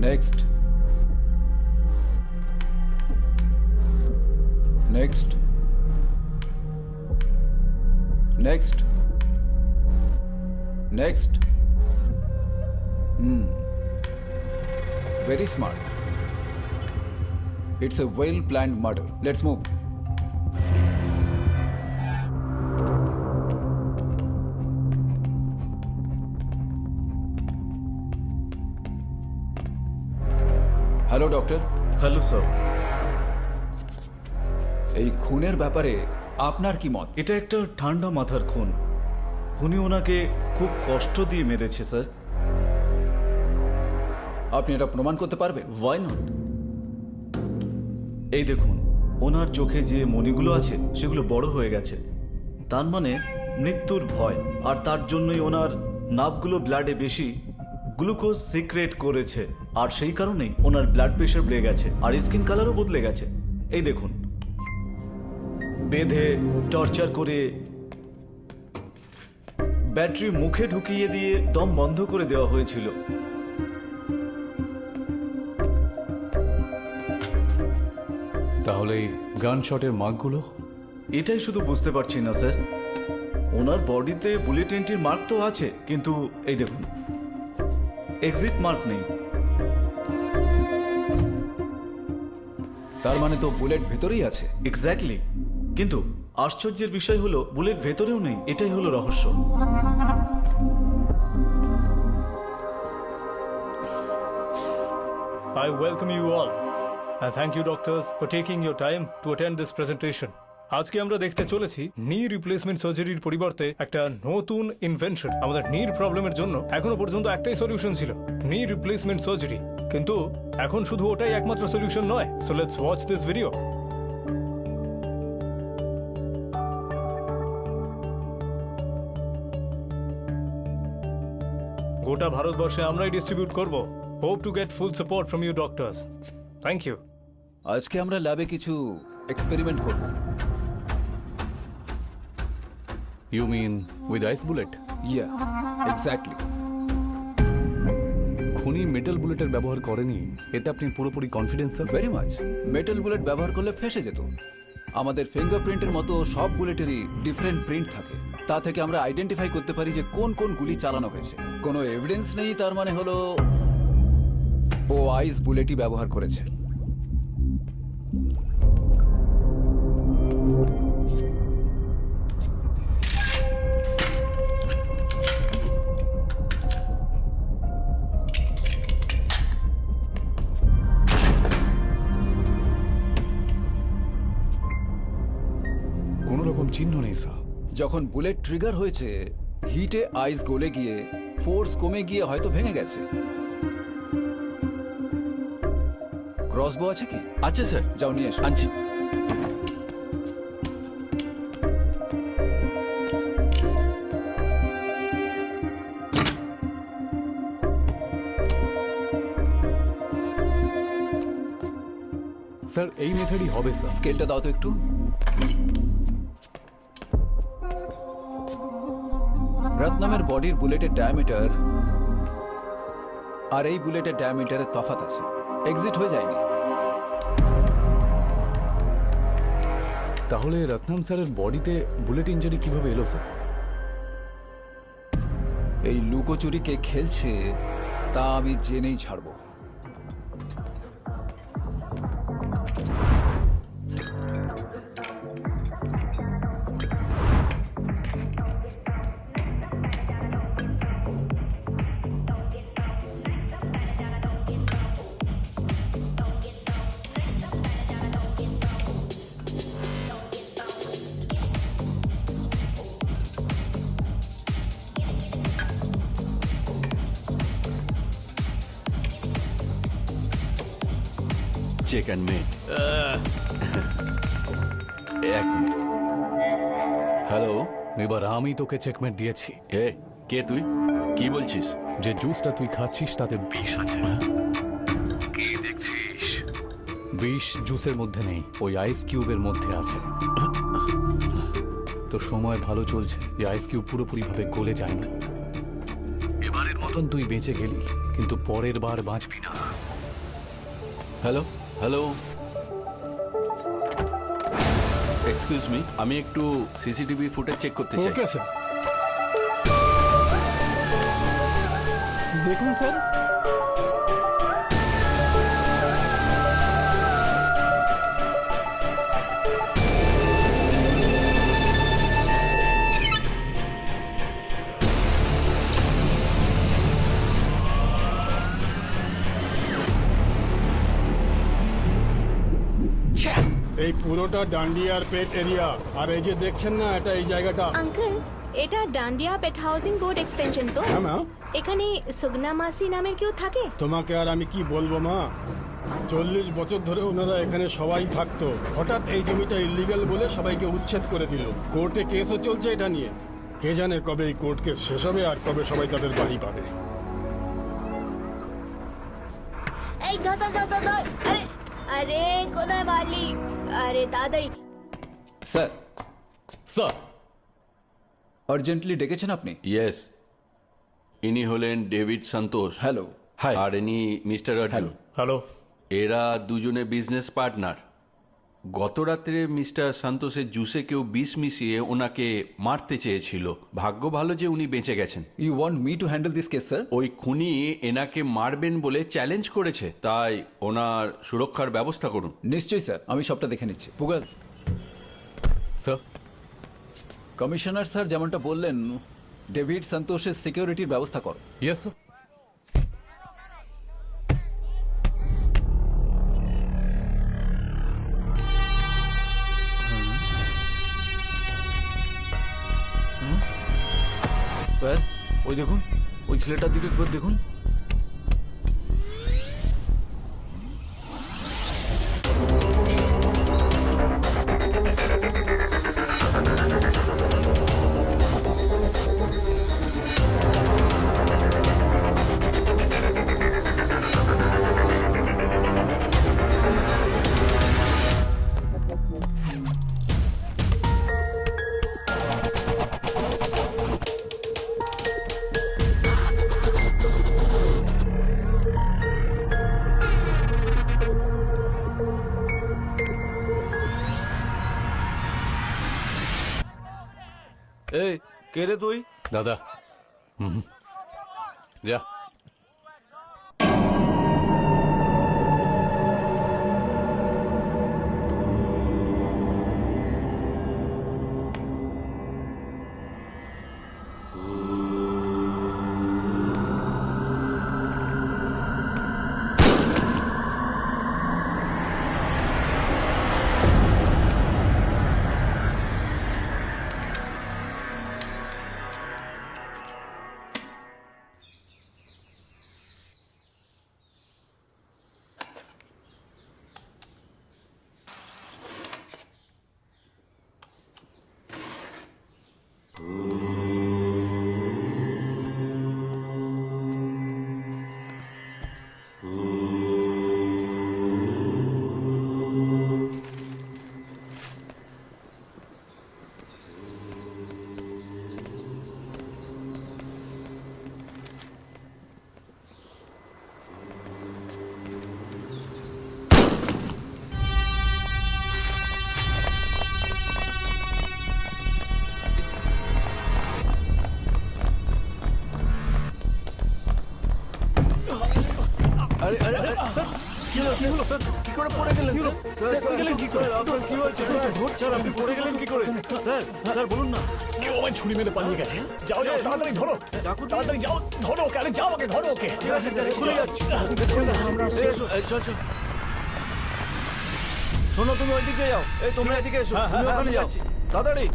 Next, next, next, next. Very smart. It's a well-planned murder. Let's move. Hello doctor. Hello sir. এই খুনের ব্যাপারে আপনার কি মত? এটা একটা ঠান্ডা মাথার খুন। খুনি ওনাকে খুব কষ্ট দিয়ে মেরেছে স্যার। আপনি এটা প্রমাণ করতে পারবেন? Why not? এই দেখুন, ওনার চোখে যে মণিগুলো আছে সেগুলো বড় হয়ে গেছে, তার মানে মৃত্যুর ভয়। আর তার জন্যই ওনার নার্ভগুলো ব্লাডে বেশি গ্লুকোজ সিক্রেট করেছে, আর সেই কারণেই ওনার ব্লাড প্রেশার বেড়ে গেছে, আর স্কিন কালারও বদলে গেছে। এই দেখুন, বেঁধে টর্চার করে ব্যাটারি মুখে ঢুকিয়ে দিয়ে দম বন্ধ করে দেওয়া হয়েছিল। তাহলে এই গান শটের মার্কগুলো? এটাই শুধু বুঝতে পারছি না স্যার। ওনার বডিতে বুলেট এন্ট্রির মার্ক তো আছে, কিন্তু এই দেখুন, এক্সিট মার্ক নেই। তার মানে তো বুলেট ভেতরেই আছে। এক্স্যাক্টলি, কিন্তু আশ্চর্যের বিষয় হলো বুলেট ভেতরেও নেই। এটাই হলো রহস্য। I welcome you all and thank you doctors for taking your time to attend this presentation. আজকে আমরা দেখতে চলেছি নি রিপ্লেসমেন্ট সার্জারির পরিবর্তে একটা নতুন ইনভেনশন। আমাদের নির প্রবলেমের জন্য এখনো পর্যন্ত একটাই সলিউশন ছিল, নি রিপ্লেসমেন্ট সার্জারি। কিন্তু এখন শুধু ওটাই একমাত্র সলিউশন নয়। So let's watch this video. গোটা ভারতবর্ষে আমরাই ডিস্ট্রিবিউট করব। Hope to get full support from you doctors. Thank you. আজকে আমরা ল্যাবে কিছু এক্সপেরিমেন্ট করব। You mean with ice bullet? Yeah, exactly. খুনি মেটাল বুলেটের ব্যবহার করেনি, এতে আপনি পুরোপুরি confidence sir? Very much. Metal bullet ব্যবহার করলে ফেসে যেত। আমাদের ফিঙ্গারপ্রিন্টের মতো সব বুলেটেরই ডিফারেন্ট প্রিন্ট থাকে। তা থেকে আমরা আইডেন্টিফাই করতে পারি যে কোন কোন গুলি চালানো হয়েছে। কোনো এভিডেন্স নেই, তার মানে হলো ও আইস বুলেটই ব্যবহার করেছে। কোনো রকম চিহ্ন নেই স্যার। যখন বুলেট ট্রিগার হয়েছে, হিটে আইস গলে গিয়ে ফোর্স কমে গিয়ে হয়তো ভেঙে গেছে। ক্রসবো আছে কি? আচ্ছা স্যার, যাও নিয়ে এসো। আনছি। স্যার এই মেথডই হবে স্যার। স্কেলটা দাও তো একটু। রত্নামের বডির বুলেটের ডায়ামিটার আর এই বুলেটের ডায়ামিটারের তফাৎ আছে। এক্সিট হয়ে যায়নি। তাহলে রত্নাম স্যারের বডিতে বুলেট ইঞ্জুরি কিভাবে এলো স্যার? এই লুকোচুরি কে খেলছে তা আমি জেনেই ছাড়বো। চেক অ্যান্ড মেট। এক মিনিট। হ্যালো, এবার আমি তোকে চেকমেট দিয়েছি। হে, কে তুই? কি বলছিস? যে জুসটা তুই খাচ্ছিস তাতে বিষ আছে। কি দেখছিস? বিষ জুসের মধ্যে নেই, ওই আইস কিউবের মধ্যে আছে। তো সময় ভালো চলছে, এই আইস কিউব পুরোপুরিভাবে গলে যায়নি। এবারের মতন তুই বেঁচে গেলি, কিন্তু পরের বার বাঁচবি না। হ্যালো হ্যালো, এক্সকিউজ মি, আমি একটু সিসিটিভি ফুটেজ চেক করতে চাই। Okay sir. দেখুন স্যার, এই পুরোটা ডান্ডিয়ার পেট এরিয়া। আর এই যে দেখছেন না, এটা এই জায়গাটা। আঙ্কেল, এটা ডান্ডিয়া পেট হাউজিং বোর্ড এক্সটেনশন তো? হ্যাঁ মা। এখানে সুগনা মাসি নামের কেউ থাকে? তোমাকে আর আমি কি বলবো মা, 40 বছর ধরে ওনারা এখানে সবাই থাকতো। হঠাৎ এই জমিটা ইলিগাল বলে সবাইকে উচ্ছেদ করে দিল। কোর্টে কেসও চলছে এটা নিয়ে। কে জানে কবে এই কোর্ট কেস শেষ হবে আর কবে সবাই তাদের বাড়ি পাবে। এই দাদা দাদা দাদা, আরে আরে কোথায় মারলি? আরে দাদাই। স্যার, স্যার, আর্জেন্টলি ডেকেছেন আপনি? ইয়েস, ইনি হলেন ডেভিড সন্তোষ। হ্যালো। হাই। আর ইনি মিস্টার অর্জুন। হ্যালো। এরা দুজনে বিজনেস পার্টনার। গত রাত্রে মিস্টার সন্তোষের জুসে কেউ বিষ মিশিয়ে ওনাকে মারতে চেয়েছিল। ভাগ্য ভালো যে উনি বেঁচে গেছেন। You want me to handle this case sir? ওই খুনি এনাকে মারবেন বলে চ্যালেঞ্জ করেছে, তাই ওনার সুরক্ষার ব্যবস্থা করুন। নিশ্চয়ই স্যার, আমি সবটা দেখে নিচ্ছি। পুগাজ, স্যার, কমিশনার স্যার যেমনটা বললেন, ডেভিড সন্তোষের সিকিউরিটির ব্যবস্থা করো। Yes sir. স্যার, ওই দেখুন, ওই ছেলেটার দিকে একবার দেখুন। এই কে রে তুই? দাদা, যা। আরে আরে আরে, স্যার কি হলো স্যার? কি করে পড়ে গেলেন স্যার? স্যার গেলেন কি করে? আপনার কি হয়েছে স্যার? স্যার আপনি পড়ে গেলেন কি করে? স্যার, স্যার বলুন না। কেউ আমায় ছুরি মেরে পালিয়ে গেছে। যাও যাও, তাড়াতাড়ি ধরো, তাড়াতাড়ি যাও, ধরো ওকে। আরে যাও, আগে ধরো ওকে। ঠিক আছে স্যার, খুলে যাচ্ছি। এই এসো, চল চল। শোনো, তুমি ওইদিকে যাও। এই তোমরা এদিকে এসো, তুমি ওখানে যাও তাড়াতাড়ি।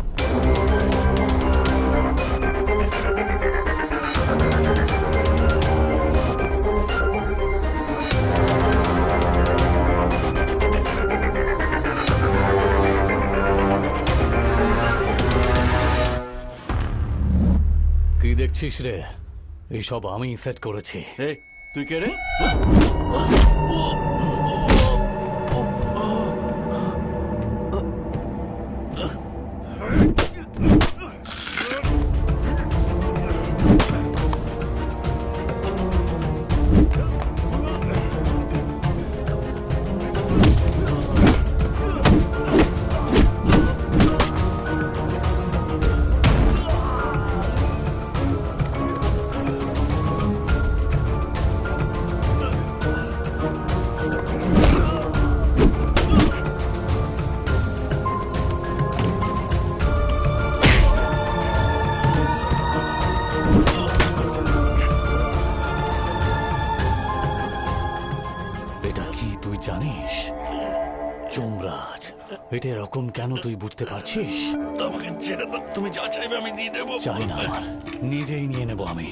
কি দেখছিস রে? এইসব আমি সেট করেছি। এই তুই কে রে? এটা এরকম কেন তুই বুঝতে পারছিস? আমাকে ছেড়ে দাও, তুমি যা চাইবে আমি দিয়ে দেবো। চাই না আমার, নিজেই নিয়ে নেব আমি।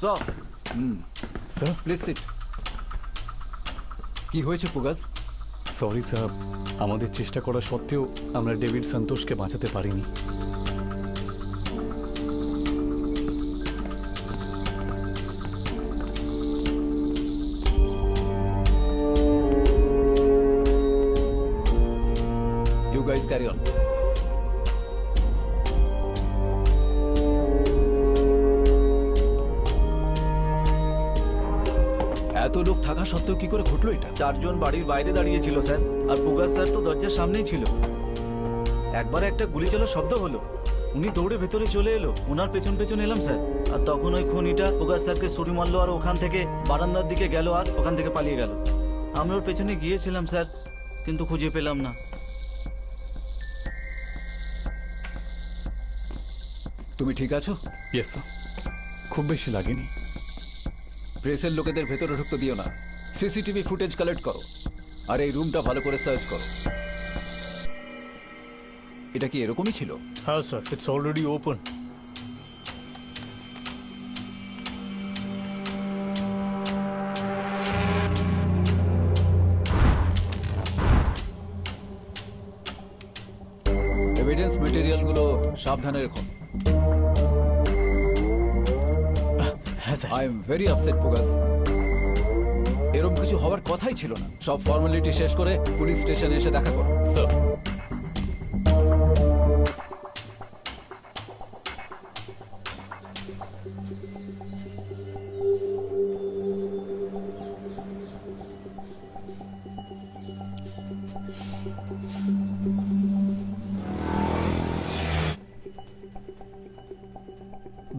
Sir, sir, please sit. কি হয়েছে পুগাস? সরি স্যার, আমাদের চেষ্টা করা সত্ত্বেও আমরা ডেভিড সন্তোষকে বাঁচাতে পারিনি। You guys carry on. এত লোক থাকা সত্ত্বেও কি করে ঘটলো এটা? 4 জন বাড়ির বাইরে দাঁড়িয়ে ছিল স্যার, আর পুগাস স্যার তো দরজার সামনেই ছিল। একবার একটা গুলি চলার শব্দ হলো, উনি দৌড়ে ভেতরে চলে এলো, ওনার পেছন পেছন এলাম স্যার। আর তখন ওই খুনিটা পুগাস স্যারকে ছুরি মারলো, আর ওখান থেকে বারান্দার দিকে গেল, আর ওখান থেকে পালিয়ে গেল। আমরা ওর পেছনে গিয়েছিলাম স্যার, কিন্তু খুঁজে পেলাম না। তুমি ঠিক আছো? ইয়েস স্যার, খুব বেশি লাগেনি। প্রেসের লোকেদের ভেতরে ঢুকতে দিও না। সিসিটিভি ফুটেজ কালেক্ট করো, আর এই রুমটা ভালো করে সার্চ করো। এটা কি এরকমই ছিল? হ্যাঁ sir, it's already open. Evidence মেটেরিয়ালগুলো সাবধানে রাখুন। হ্যাঁ sir. I am very upset Pugazh. এরকম কিছু হওয়ার কথাই ছিল না। সব ফর্মালিটি শেষ করে পুলিশ স্টেশনে এসে দেখা করো। স্যার,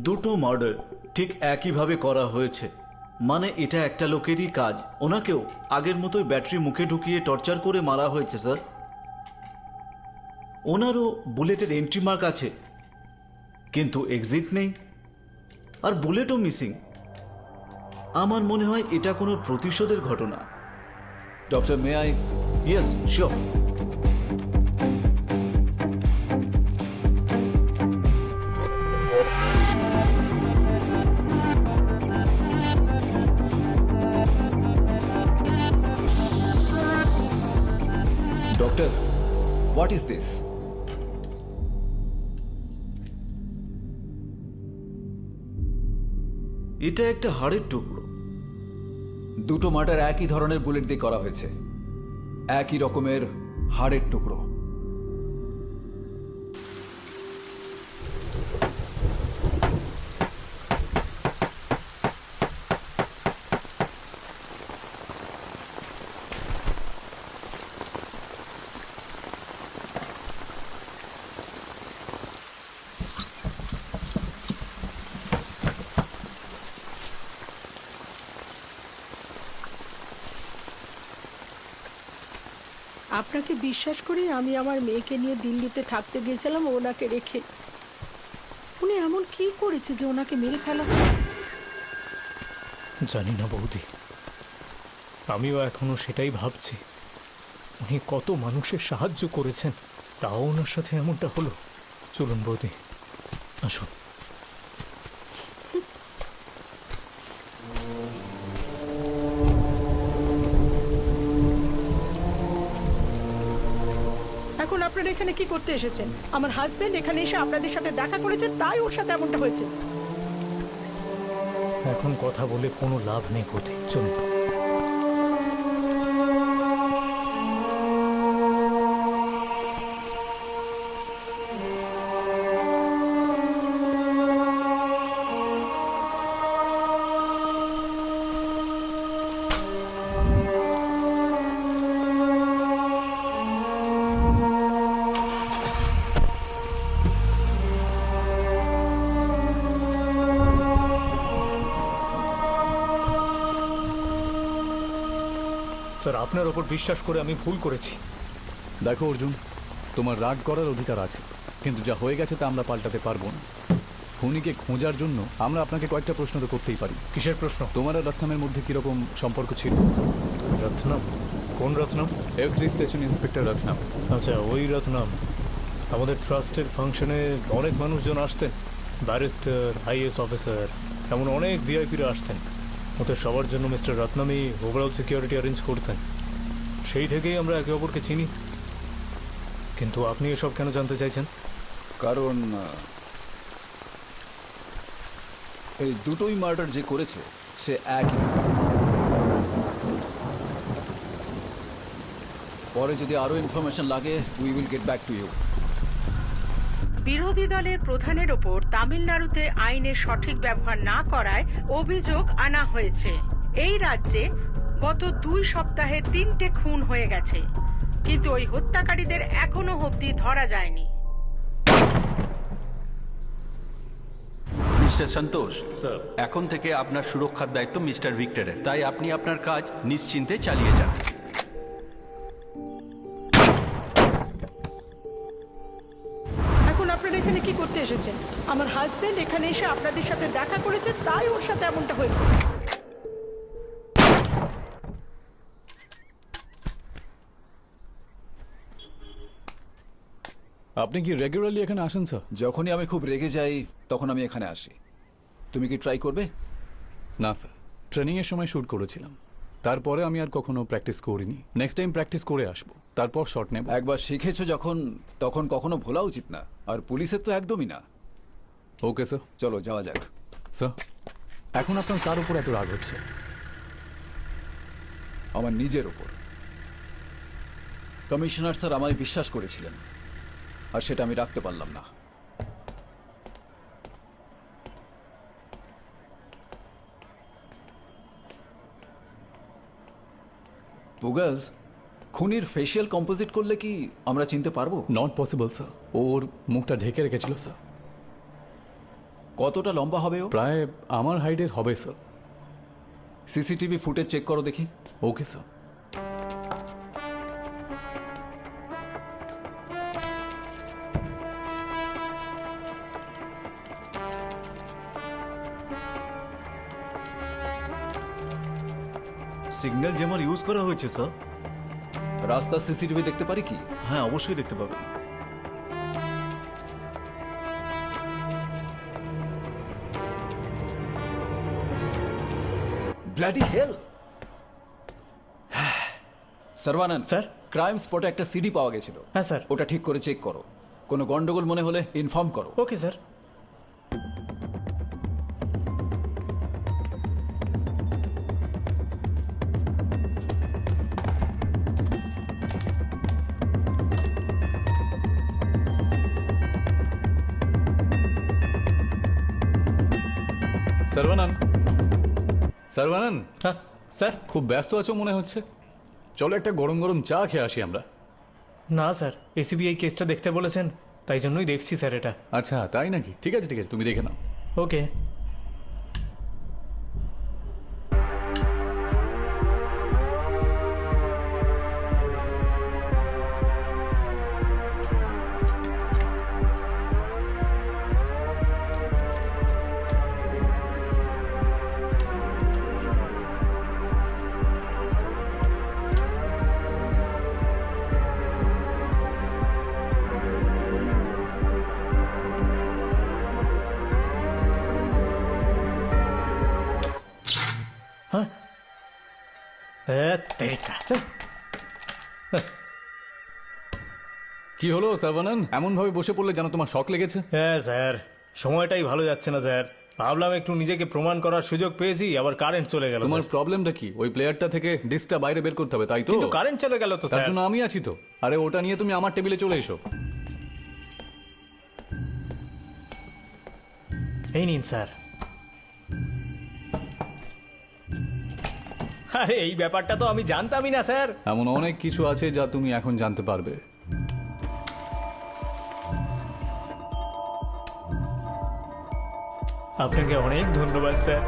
দুটো মার্ডার ঠিক একইভাবে করা হয়েছে, মানে এটা একটা লোকেরই কাজ। ওনাকেও আগের মতোই ব্যাটারি মুখে ঢুকিয়ে টর্চার করে মারা হয়েছে স্যার। ওনারও বুলেটের এন্ট্রি মার্ক আছে, কিন্তু এক্সিট নেই, আর বুলেটও মিসিং। আমার মনে হয় এটা কোনো প্রতিশোধের ঘটনা। Doctor may I? Yes, sure. Doctor, what is this? এটা একটা হাড়ের টুকরো। দুটো মার্ডার একই ধরনের বুলেট দিয়ে করা হয়েছে, একই রকমের হাড়ের টুকরো। আপনাকে বিশ্বাস করে আমি আমার মেয়েকে নিয়ে দিল্লিতে থাকতে গেছিলাম ওনাকে রেখে। উনি এমন কি করেছে যে ওনাকে মেরে ফেলা? জানি না বৌদি, আমিও এখনো সেটাই ভাবছি। উনি কত মানুষের সাহায্য করেছেন, তাও ওনার সাথে এমনটা হলো। চলুন বৌদি, আসুন। এখন আপনারা এখানে কি করতে এসেছেন? আমার হাজবেন্ড এখানে এসে আপনাদের সাথে দেখা করেছে, তাই ওর সাথে এমনটা হয়েছে। এখন কথা বলে কোনো লাভ নেই বৌদি, চলুন। স্যার, আপনার ওপর বিশ্বাস করে আমি ভুল করেছি। দেখো অর্জুন, তোমার রাগ করার অধিকার আছে, কিন্তু যা হয়ে গেছে তা আমরা পাল্টাতে পারবো না। খুনিকে খোঁজার জন্য আমরা আপনাকে কয়েকটা প্রশ্ন তো করতেই পারি। কিসের প্রশ্ন? তোমার আর রত্নামের মধ্যে কিরকম সম্পর্ক ছিল? রত্নাম? কোন Ratnam? F3 station inspector Ratnam. আচ্ছা, ওই রত্নাম। আমাদের ট্রাস্টের ফাংশনে অনেক মানুষজন আসতেন, ব্যারিস্টার, আইএস অফিসার, এমন অনেক ভিআইপিরা আসতেন। ওদের সবার জন্য মিস্টার রত্নামই ওভারঅল সিকিউরিটি অ্যারেঞ্জ করতেন। সেই থেকেই আমরা একে অপরকে চিনি। কিন্তু আপনি এসব কেন জানতে চাইছেন? কারণ এই দুটোই মার্ডার যে করেছে সে একই। পরে যদি আরো ইনফরমেশন লাগে, we will get back to you. বিরোধী দলের প্রধানের ওপর তামিলনাড়ুতে আইনের সঠিক ব্যবহার না করায় অভিযোগ আনা হয়েছে। এই রাজ্যে গত 2 সপ্তাহে 3টে খুন হয়ে গেছে, কিন্তু ওই হত্যাকারীদের এখনো অবধি ধরা যায়নি। মিস্টার সন্তোষ, স্যার, এখন থেকে আপনার সুরক্ষার দায়িত্ব মিস্টার ভিক্টরের, তাই আপনি আপনার কাজ নিশ্চিন্তে চালিয়ে যান। এখন আপনারা এখানে কি করতে এসেছেন? আমার হাজবেন্ড এখানে এসে আপনাদের সাথে দেখা করেছে, তাই ওর সাথে এমনটা হয়েছে। আপনি কি রেগুলারলি এখানে আসেন স্যার? যখনই আমি খুব রেগে যাই তখন আমি এখানে আসি। তুমি কি ট্রাই করবে? না স্যার, ট্রেনিংয়ের সময় শ্যুট করেছিলাম, তারপরে আমি আর কখনো প্র্যাকটিস করিনি। নেক্সট টাইম প্র্যাকটিস করে আসবো, তারপর শট নেব। একবার শিখেছো যখন, তখন কখনো ভোলা উচিত না। আর পুলিশের তো একদমই না। ওকে স্যার, চলো যাওয়া যাক। স্যার এখন আপনার কার উপর এত রাগ হচ্ছে? আমার নিজের ওপর। কমিশনার স্যার আমায় বিশ্বাস করেছিলেন, আর সেটা আমি রাখতে পারলাম না। পুগাজ, খুনির ফেশিয়াল কম্পোজিট করলে কি আমরা চিনতে পারবো? নট পসিবল স্যার, ওর মুখটা ঢেকে রেখেছিল স্যার। কতটা লম্বা হবে ও? প্রায় আমার হাইটের হবে স্যার। সিসিটিভি ফুটেজ চেক করো দেখি। Okay sir. সিগন্যাল জেমার ইউজ করা হয়েছে স্যার। রাস্তা সিসিটিভি দেখতে পারি কি? হ্যাঁ, অবশ্যই দেখতে পাবেন। ব্লাডি হেল! সর্বানন্দ স্যার? ক্রাইম স্পটে একটা সিডি পাওয়া গেছিল। হ্যাঁ স্যার। ওটা ঠিক করে চেক করো। কোনো গন্ডগোল মনে হলে ইনফর্ম করো। Okay sir. সর্বানন্দ, সর্বানন্দ, হ্যাঁ স্যার। খুব ব্যস্ত আছো মনে হচ্ছে। চলো একটা গরম গরম চা খেয়ে আসি আমরা। না স্যার, এসিবি এই কেসটা দেখতে বলেছেন, তাই জন্যই দেখছি স্যার এটা। আচ্ছা তাই নাকি? ঠিক আছে ঠিক আছে, তুমি দেখে নাও। ওকে। তেরিকা। কি হলো সার্ভানন, এমন ভাবে বসে পড়লে যেন তোমার শক লেগেছে? হ্যাঁ স্যার, সময়টাই ভালো যাচ্ছে না স্যার। ভাবলাম একটু নিজেকে প্রমাণ করার সুযোগ পেয়েছি, আবার কারেন্ট চলে গেল। তোমার স্যার। প্রবলেমটা কি? ওই প্লেয়ারটা থেকে ডিস্কটা বাইরে বের করতে হবে, তাই তো? কিন্তু কারেন্ট চলে গেল তো তার স্যার। জন্য আমি আছি তো। আরে ওটা নিয়ে তুমি আমার টেবিলে চলে এসো। এই নিন স্যার। আরে এই ব্যাপারটা তো আমি জানতামই না স্যার। এমন অনেক কিছু আছে যা তুমি এখন জানতে পারবে। আপনাকে অনেক ধন্যবাদ স্যার।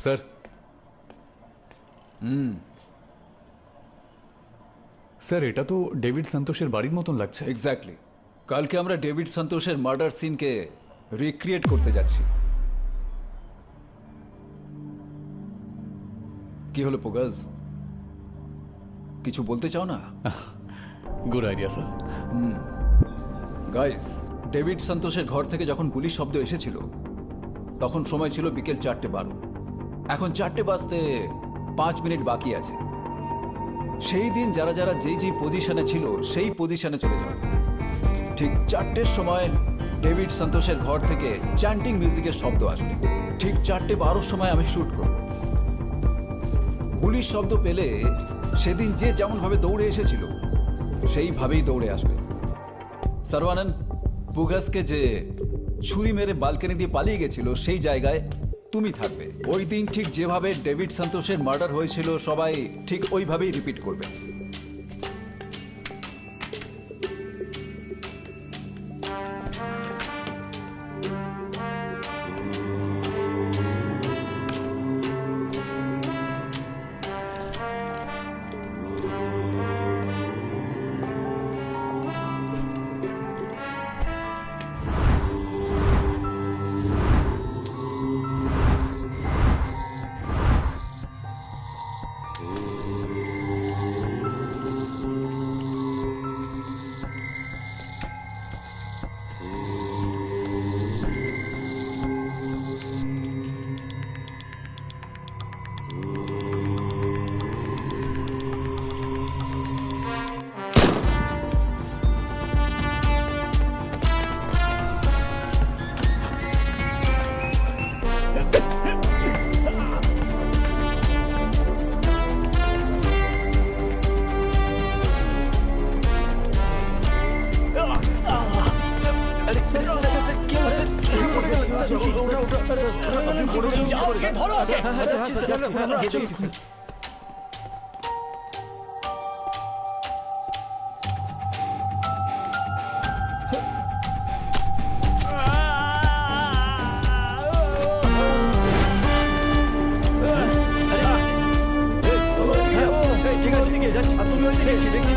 স্যার, স্যার এটা তো ডেভিড সন্তোষের বাড়ির মতন লাগছে। এক্স্যাক্টলি। কালকে আমরা ডেভিড সন্তোষের মার্ডার সিনকে রিক্রিয়েট করতে যাচ্ছি। কি হলো পোগাজ, কিছু বলতে চাও না? Good idea sir. Guys, David সন্তোষের ঘর থেকে যখন গুলির শব্দ এসেছিল তখন সময় ছিল বিকেল 4:12। এখন 4টে বাজতে 5 মিনিট বাকি আছে। সেই দিন যারা যারা যেই পজিশনে ছিল সেই পজিশনে চলে যাও। ঠিক 4টের সময় ডেভিড সন্তোষের ঘর থেকে চ্যান্টিং মিউজিকের শব্দ আসবে। ঠিক 4:12 সময় আমি শুট করব। গুলির শব্দ পেলে সেদিন যে যেমনভাবে দৌড়ে এসেছিল সেইভাবেই দৌড়ে আসবে। সর্বানন্দ, পুগাসকে যে ছুরি মেরে বালকনি দিয়ে পালিয়ে গেছিল সেই জায়গায় তুমি থাকবে। ওই দিন ঠিক যেভাবে ডেভিড সন্তোষের মার্ডার হয়েছিল সবাই ঠিক ওইভাবেই রিপিট করবে। ঠিক আছে, দিকে যাচ্ছি। আর তুমি ওই দিকে এসে দেখছি।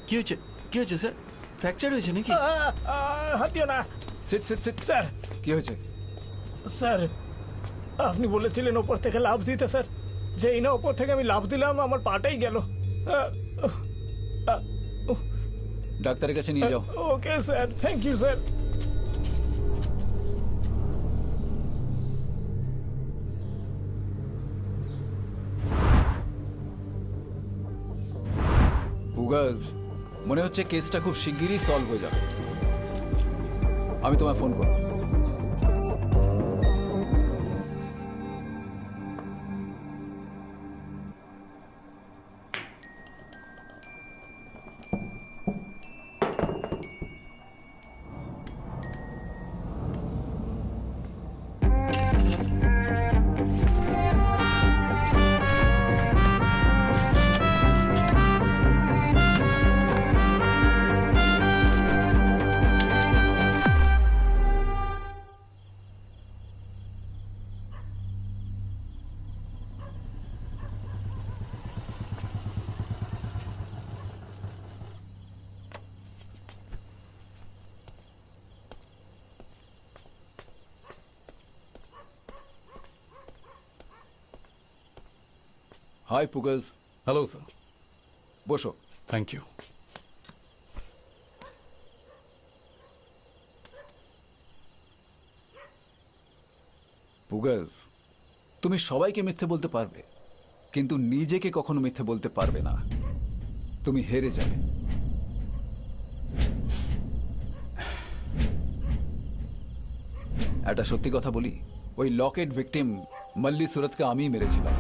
কি হয়েছে, কি হয়েছে স্যার? ফ্র্যাকচার হয়েছে নাকি? হাতিও না সিট সিট সিট স্যার। কি হয়েছে? স্যার আপনি বলেছিলেন ওপর থেকে লাফ দিতে স্যার, যেই না ওপর থেকে আমি লাফ দিলাম আমার পাটাই গেল। ডাক্তারের কাছে নিয়ে যাও। Okay sir, thank you sir. Pugazh, মনে হচ্ছে কেসটা খুব শিগগিরই সলভ হয়ে যাবে। আমি তোমায় ফোন করব। Hi Pugazh, hello sir. বসো। Thank you. পুগাজ, তুমি সবাইকে মিথ্যে বলতে পারবে, কিন্তু নিজেকে কখনো মিথ্যে বলতে পারবে না। তুমি হেরে যাবে। একটা সত্যি কথা বলি, ওই লকেট ভিকটিম মল্লি সুরতকে আমিই মেরেছিলাম।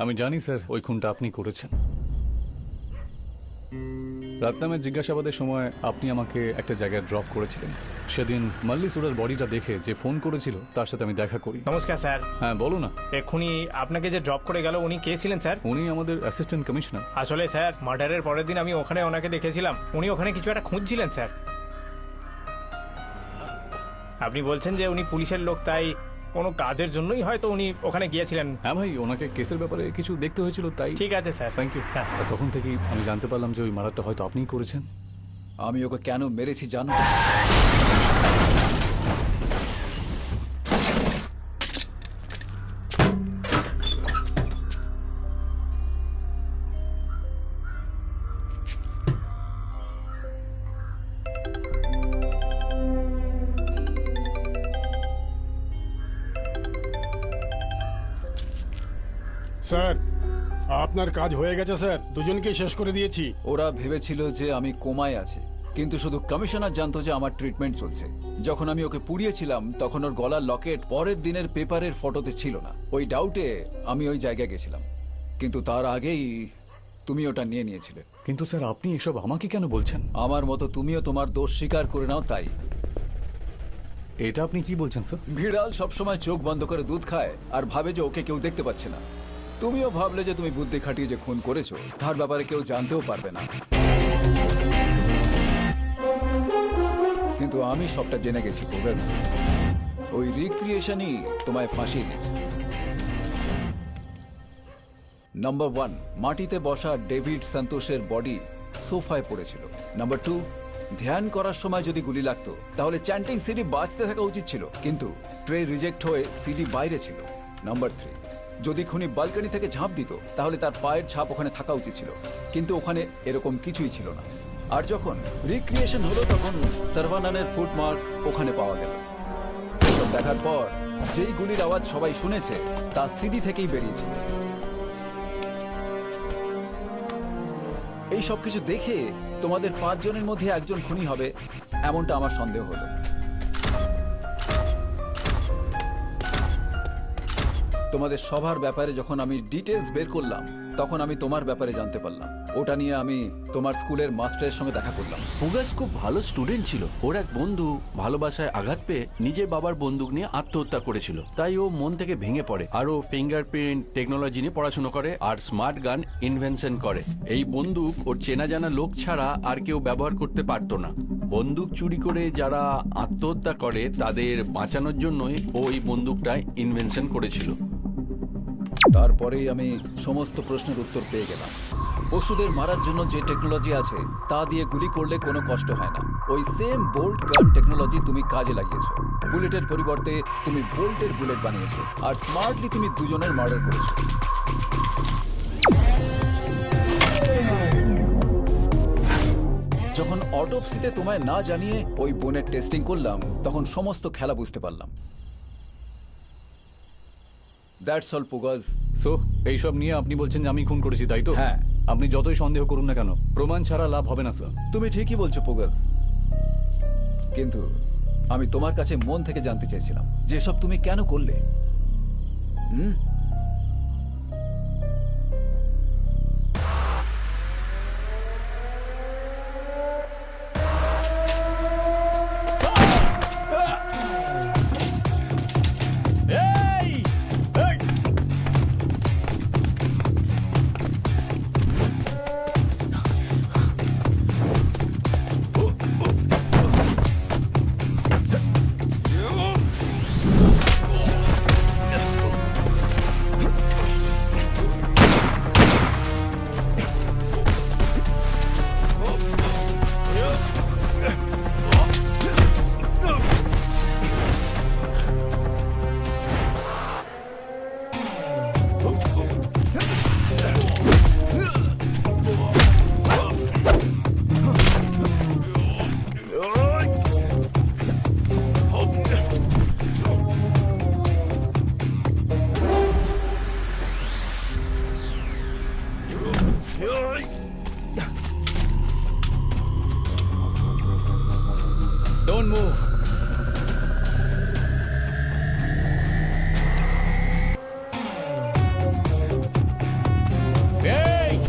আমি জানি স্যার ওই খুনটা আপনি করেছেন। রত্নামের জিজ্ঞাসাবাদের সময় আপনি আমাকে একটা জায়গায় ড্রপ করেছিলেন। সেদিন মল্লি সুরার বডিটা দেখে যে ফোন করেছিল তার সাথে আমি দেখা করি। নমস্কার স্যার। হ্যাঁ বলো না। এক্ষুনি আপনাকে যে ড্রপ করে গেল উনি কে ছিলেন স্যার? উনি আমাদের অ্যাসিস্ট্যান্ট কমিশনার। আসলে স্যার মার্ডারের পরের দিন আমি ওখানে ওনাকে দেখেছিলাম, উনি ওখানে কিছু একটা খুঁজছিলেন স্যার। আপনি বলছেন যে উনি পুলিশের লোক, তাই কোনো কাজের জন্যই হয়তো উনি ওখানে গিয়েছিলেন। হ্যাঁ ভাই, ওনাকে কেসের ব্যাপারে কিছু দেখতে হয়েছিল তাই। ঠিক আছে স্যার, থ্যাংক ইউ। হ্যাঁ। আর তখন থেকেই আমি জানতে পারলাম যে ওই মারাটা হয়তো আপনিই করেছেন। আমি ওকে কেন মেরেছি জানো? স্যার আপনার কাজ হয়ে গেছে স্যার, দুজনকেই শেষ করে দিয়েছি। ওরা ভেবেছিল যে আমি কোমায় আছি, কিন্তু শুধু কমিশনার জানতো যে আমার ট্রিটমেন্ট চলছে। যখন আমি ওকে পুড়িয়েছিলাম তখন ওর গলার লকেট পরের দিনের পেপারের ফটোতে ছিল না। ওই ডাউটে আমি ওই জায়গায় গেছিলাম, কিন্তু তার আগেই তুমি ওটা নিয়ে নিয়েছিলে। কিন্তু স্যার আপনি এসব আমাকে কেন বলছেন? আমার মতো তুমিও তোমার দোষ স্বীকার করে নাও তাই। এটা আপনি কি বলছেন স্যার? বিড়াল সবসময় চোখ বন্ধ করে দুধ খায় আর ভাবে যে ওকে কেউ দেখতে পাচ্ছে না। তুমিও ভাবলে যে তুমি বুদ্ধি খাটিয়ে যে খুন করেছো তার ব্যাপারে কেউ জানতেও পারবে না, কিন্তু আমি সবটা জেনে গেছি পুগাজ। ওই রিক্রিয়েশনই তোমায় ফাঁসিয়ে দিয়েছে। নাম্বার 1, মাটিতে বসা ডেভিড সন্তোষের বডি সোফায় পড়েছিল। নাম্বার 2, ধ্যান করার সময় যদি গুলি লাগতো তাহলে চ্যান্টিং সিডি বাঁচতে থাকা উচিত ছিল, কিন্তু ট্রে রিজেক্ট হয়ে সিডি বাইরে ছিল। নাম্বার 3, যদি খুনি বালকনি থেকে ঝাঁপ দিত তাহলে তার পায়ের ছাপ ওখানে থাকা উচিত ছিল, কিন্তু ওখানে এরকম কিছুই ছিল না। আর যখন রিক্রিয়েশন হলো তখন সার্ভানানের ফুটমার্কস ওখানে পাওয়া গেল। এসব দেখার পর যেই গুলির আওয়াজ সবাই শুনেছে তা সিডি থেকেই বেরিয়েছিল। এই সব কিছু দেখে তোমাদের 5 জনের মধ্যে একজন খুনি হবে এমনটা আমার সন্দেহ হলো। তোমাদের সবার ব্যাপারে যখন আমি ডিটেলস বের করলাম তখন আমি তোমার ব্যাপারে জানতে পারলাম। ওটা নিয়ে আমি তোমার স্কুলের মাস্টারের সঙ্গে দেখা করলাম। পুগাস খুব ভালো স্টুডেন্ট ছিল। ওর এক বন্ধু ভালোবাসায় আঘাত পেয়ে নিজের বাবার বন্দুক নিয়ে আত্মহত্যা করেছিল। তাই ও মন থেকে ভেঙে পড়ে আর ও ফিঙ্গারপ্রিন্ট টেকনোলজি নিয়ে পড়াশোনা করে আর স্মার্ট গান ইনভেনশন করে। এই বন্দুক ওর চেনা জানা লোক ছাড়া আর কেউ ব্যবহার করতে পারতো না। বন্দুক চুরি করে যারা আত্মহত্যা করে তাদের বাঁচানোর জন্যই ওই বন্দুকটা ইনভেনশন করেছিল। তারপরেই আমি সমস্ত প্রশ্নের উত্তর পেয়ে গেলাম। পশুদের মারার জন্য যে টেকনোলজি আছে তা দিয়ে গুলি করলে কোনো কষ্ট হয় না। ওই সেম বোল্ট গান টেকনোলজি তুমি কাজে লাগিয়েছো। বুলেটের পরিবর্তে তুমি বোল্টের বুলেট বানিয়েছো আর স্মার্টলি তুমি দুজনের মার্ডার করেছো। যখন অটোপসিতে তোমায় না জানিয়ে ওই বোনের টেস্টিং করলাম তখন সমস্ত খেলা বুঝতে পারলাম। That's all পুগাস। সো এইসব নিয়ে আপনি বলছেন যে আমি খুন করেছি, তাই তো? হ্যাঁ। আপনি যতই সন্দেহ করুন না কেন, প্রমাণ ছাড়া লাভ হবে না স্যার। তুমি ঠিকই বলছো পুগাস, কিন্তু আমি তোমার কাছে মন থেকে জানতে চাইছিলাম যে সব তুমি কেন করলে। Don't move. Hey!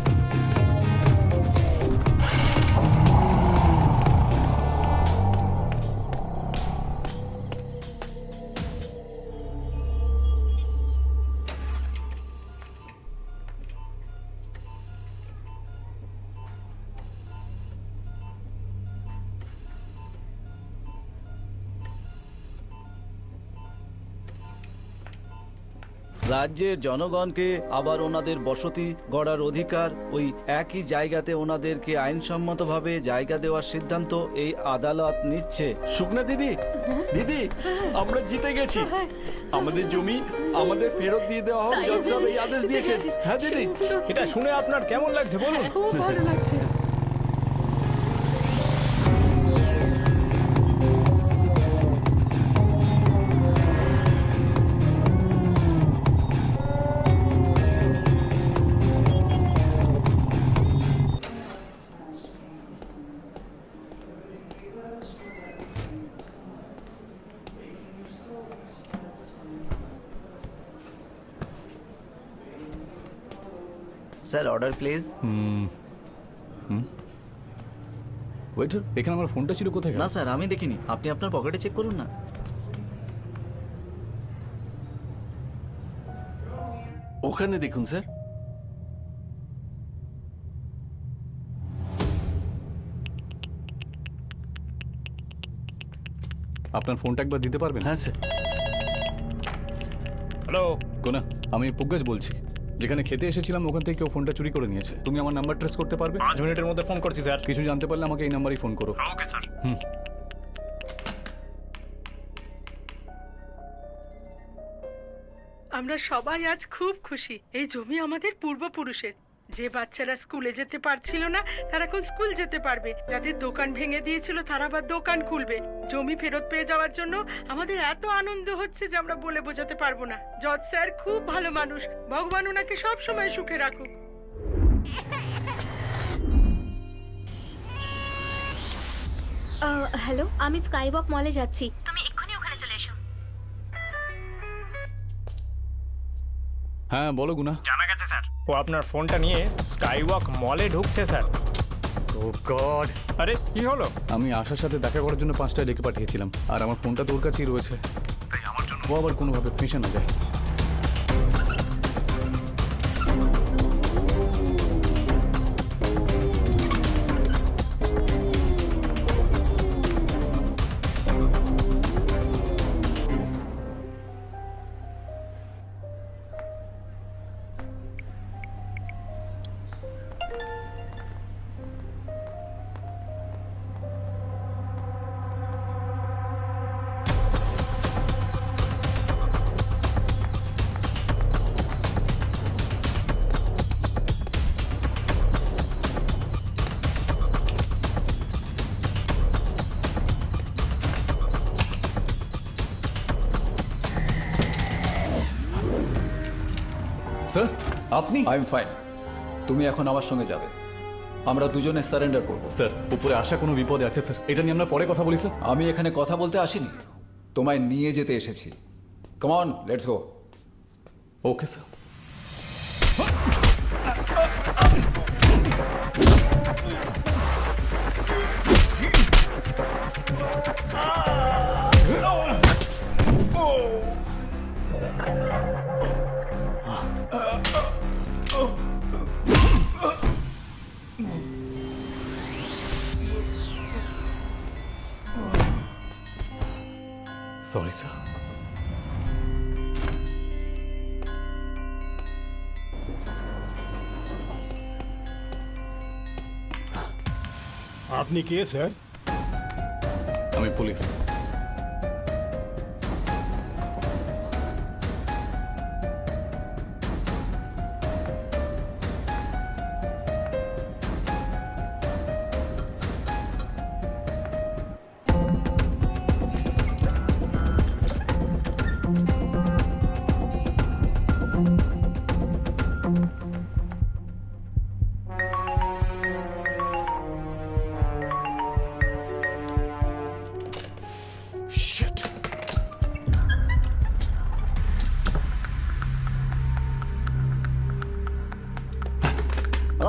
রাজ্যের জনগণকে আবার ওনাদের বসতি গড়ার অধিকার, ওই একই জায়গাতে ওনাদেরকে আইনসম্মতভাবে জায়গা দেওয়ার সিদ্ধান্ত এই আদালত নিচ্ছে। শুকনা দিদি, দিদি আমরা জিতে গেছি। আমাদের জমি আমাদের ফেরত দিয়ে দেওয়া হোক, জজ সাহেব এই আদেশ দিয়েছেন। হ্যাঁ দিদি, এটা শুনে আপনার কেমন লাগছে বলুন? খুব ভালো লাগছে। Sir order please. ওয়েটার, এখানে আমার ফোনটা ছিল কোথায়? না স্যার, আমি দেখিনি, আপনি আপনার পকেটে চেক করুন না। ওখানে দেখুন স্যার। আপনার ফোনটা একবার দিতে পারবেন? হ্যাঁ স্যার। হ্যালো কোনা, আমি পুগ্গাস বলছি। যেখানে খেতে এসেছিলাম ওখান থেকে কেউ ফোনটা চুরি করে নিয়েছে। তুমি আমার নাম্বার ট্রেস করতে পারবে? 5 মিনিটের মধ্যে ফোন করছি স্যার। কিছু জানতে পারলে আমাকে এই নাম্বারেই ফোন করো। Okay sir. আমরা সবাই আজ খুব খুশি। এই জমি আমাদের পূর্বপুরুষের। যে বাচ্চারা স্কুলে যেতে পারছিল না তারা এখন স্কুল যেতে পারবে, যাদের দোকান ভেঙে দিয়েছিল তারা আবার দোকান খুলবে। জমি ফেরত পেয়ে যাওয়ার জন্য আমাদের এত আনন্দ হচ্ছে যে আমরা বলে বোঝাতে পারবো না। জজ স্যার খুব ভালো মানুষ, ভগবান ওনাকে সব সময় সুখে রাখুক। হ্যালো, আমি স্কাইওয়াক মলে যাচ্ছি, তুমি এক্ষুনি ওখানে চলে এসো। হ্যাঁ বলো গুনা। জানা গেছে স্যার ও আপনার ফোনটা নিয়ে স্কাইওয়াক মলে ঢুকছে স্যার। ও গড, আরে কি হলো? আমি আশার সাথে দেখা করার জন্য 5টায় ডেকে পাঠিয়েছিলাম, আর আমার ফোনটা তোর কাছেই রয়েছে, তাই আমার জন্য ও আবার কোনোভাবে ফেঁসে না যায়। স্যার আপনি? I am fine. তুমি এখন আমার সঙ্গে যাবে, আমরা দুজনে সারেন্ডার করবো। স্যার উপরে আসা কোনো বিপদে আছে স্যার, এটা নিয়ে আমরা পরে কথা বলি স্যার। আমি এখানে কথা বলতে আসিনি, তোমায় নিয়ে যেতে এসেছি। Come on, let's go. Okay sir. Sorry sir. আপনি কে স্যার? আমি পুলিশ।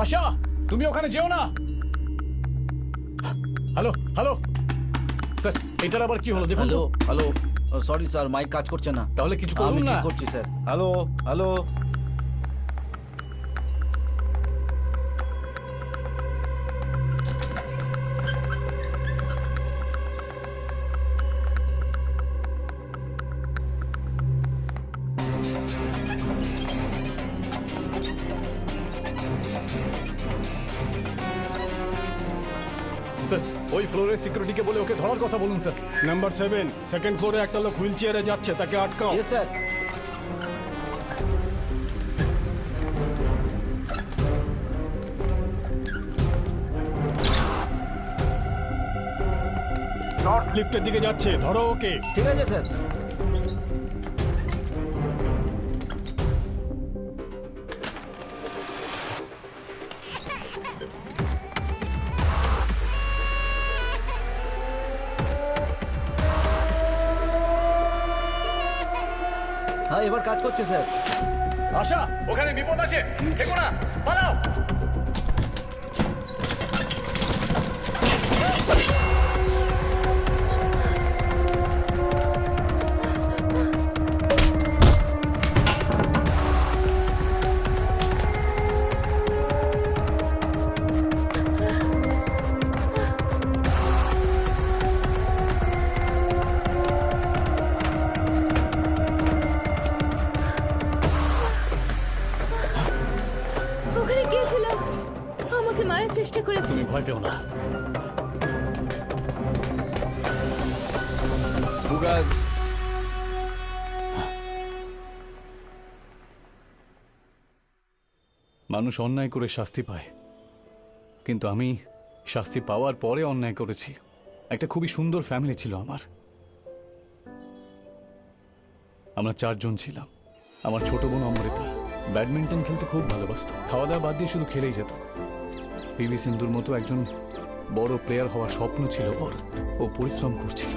আশা তুমি ওখানে যেও না। হ্যালো হ্যালো স্যার, এটার আবার কি হলো দেখুন তো। হ্যালো সরি স্যার, মাইক কাজ করছে না। তাহলে কিছু করুন আমি না। ঠিক করছি স্যার। হ্যালো হ্যালো স্যার ওই ফ্লোরের সিকিউরিটিকে বলে ওকে ধরার কথা বলুন স্যার। নাম্বার 7 সেকেন্ড ফ্লোরে একটা লোক হুইল চেয়ারে যাচ্ছে, তাকে আটকাও। Yes sir. লিফটের দিকে যাচ্ছে, ধরো ওকে। ঠিক আছে স্যার। হ্যাঁ এবার কাজ করছে স্যার। আশা ওখানে বিপদ আছে, থেকো না, পালাও। ওখানে কে ছিল? আমাকে মারার চেষ্টা করেছে। তুমি ভয় পেও না। বুগাজ, মানুষ অন্যায় করে শাস্তি পায়, কিন্তু আমি শাস্তি পাওয়ার পরে অন্যায় করেছি। একটা খুবই সুন্দর ফ্যামিলি ছিল আমার। আমরা 4 জন ছিলাম। আমার ছোট বোন অমৃতা ব্যাডমিন্টন খেলতে খুব ভালোবাসত, খাওয়া দাওয়া বাদ দিয়ে শুধু খেলেই যেত। পিভি সিন্ধুর মতো একজন বড় প্লেয়ার হওয়ার স্বপ্ন ছিল ওর। ও পরিশ্রম করছিল।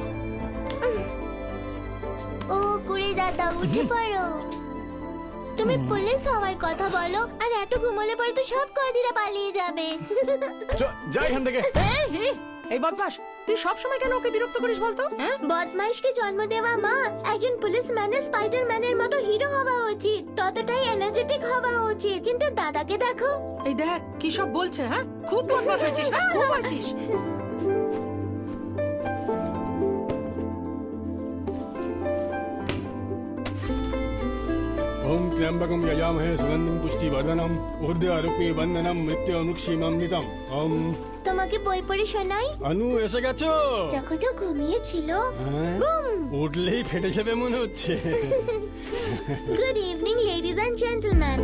ও কুড়ি দাদা উঠে পড়ো। তুমি পুলিশ হওয়ার কথা বলো আর এত ঘুমোলে পরে তো সব কয়েদিরা পালিয়ে যাবে। যাই এখান থেকে। এই বদমাস, তুই সব সময় কেন ওকে বিরক্ত করিস বলতো? হ্যাঁ, বদমাইশকে জন্ম দেওয়া মা একজন পুলিশম্যানের স্পাইডারম্যানের মতো হিরো হওয়া উচিত, ততটাই এনার্জেটিক হওয়া উচিত। কিন্তু দাদাকে দেখো। এই দেখ কি সব বলছে। হ্যাঁ, খুব বদমাস হয়েছিস, খুব হয়েছিস। ওম ত্র্যম্বকম যজামহে সুগন্ধিম পুষ্টিবর্ধনম ঊর্ধ্বরূপে বন্দনম মৃত্যুমুক্ষীমৃতম। ওম। তোমাকে বই পড়ে শোনাই। অনু এসে গেছো? যখন ও ঘুমিয়েছিল। হ্যাঁ? উঠলেই ফেটে যাবে মনে হচ্ছে। Good evening ladies and gentleman.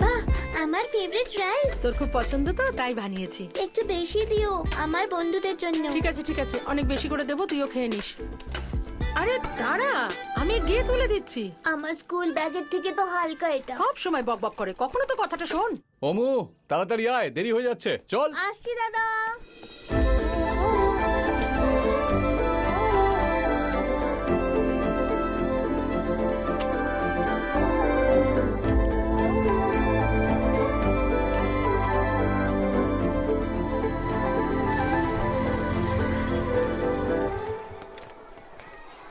বাহ, আমার ফেভারিট রাইস। তোর খুব পছন্দ তো, তাই বানিয়েছি। একটু বেশি দিও আমার বন্ধুদের জন্য। ঠিক আছে ঠিক আছে, অনেক বেশি করে দেবো, তুইও খেয়ে নিস। আরে দাঁড়া, আমি গিয়ে তুলে দিচ্ছি। আমার স্কুল ব্যাগের থেকে তো হালকা এটা। সব সময় বক বক করে, কখনো তো কথাটা শোন। অমু তাড়াতাড়ি আয়, দেরি হয়ে যাচ্ছে, চল। আসছি দাদা।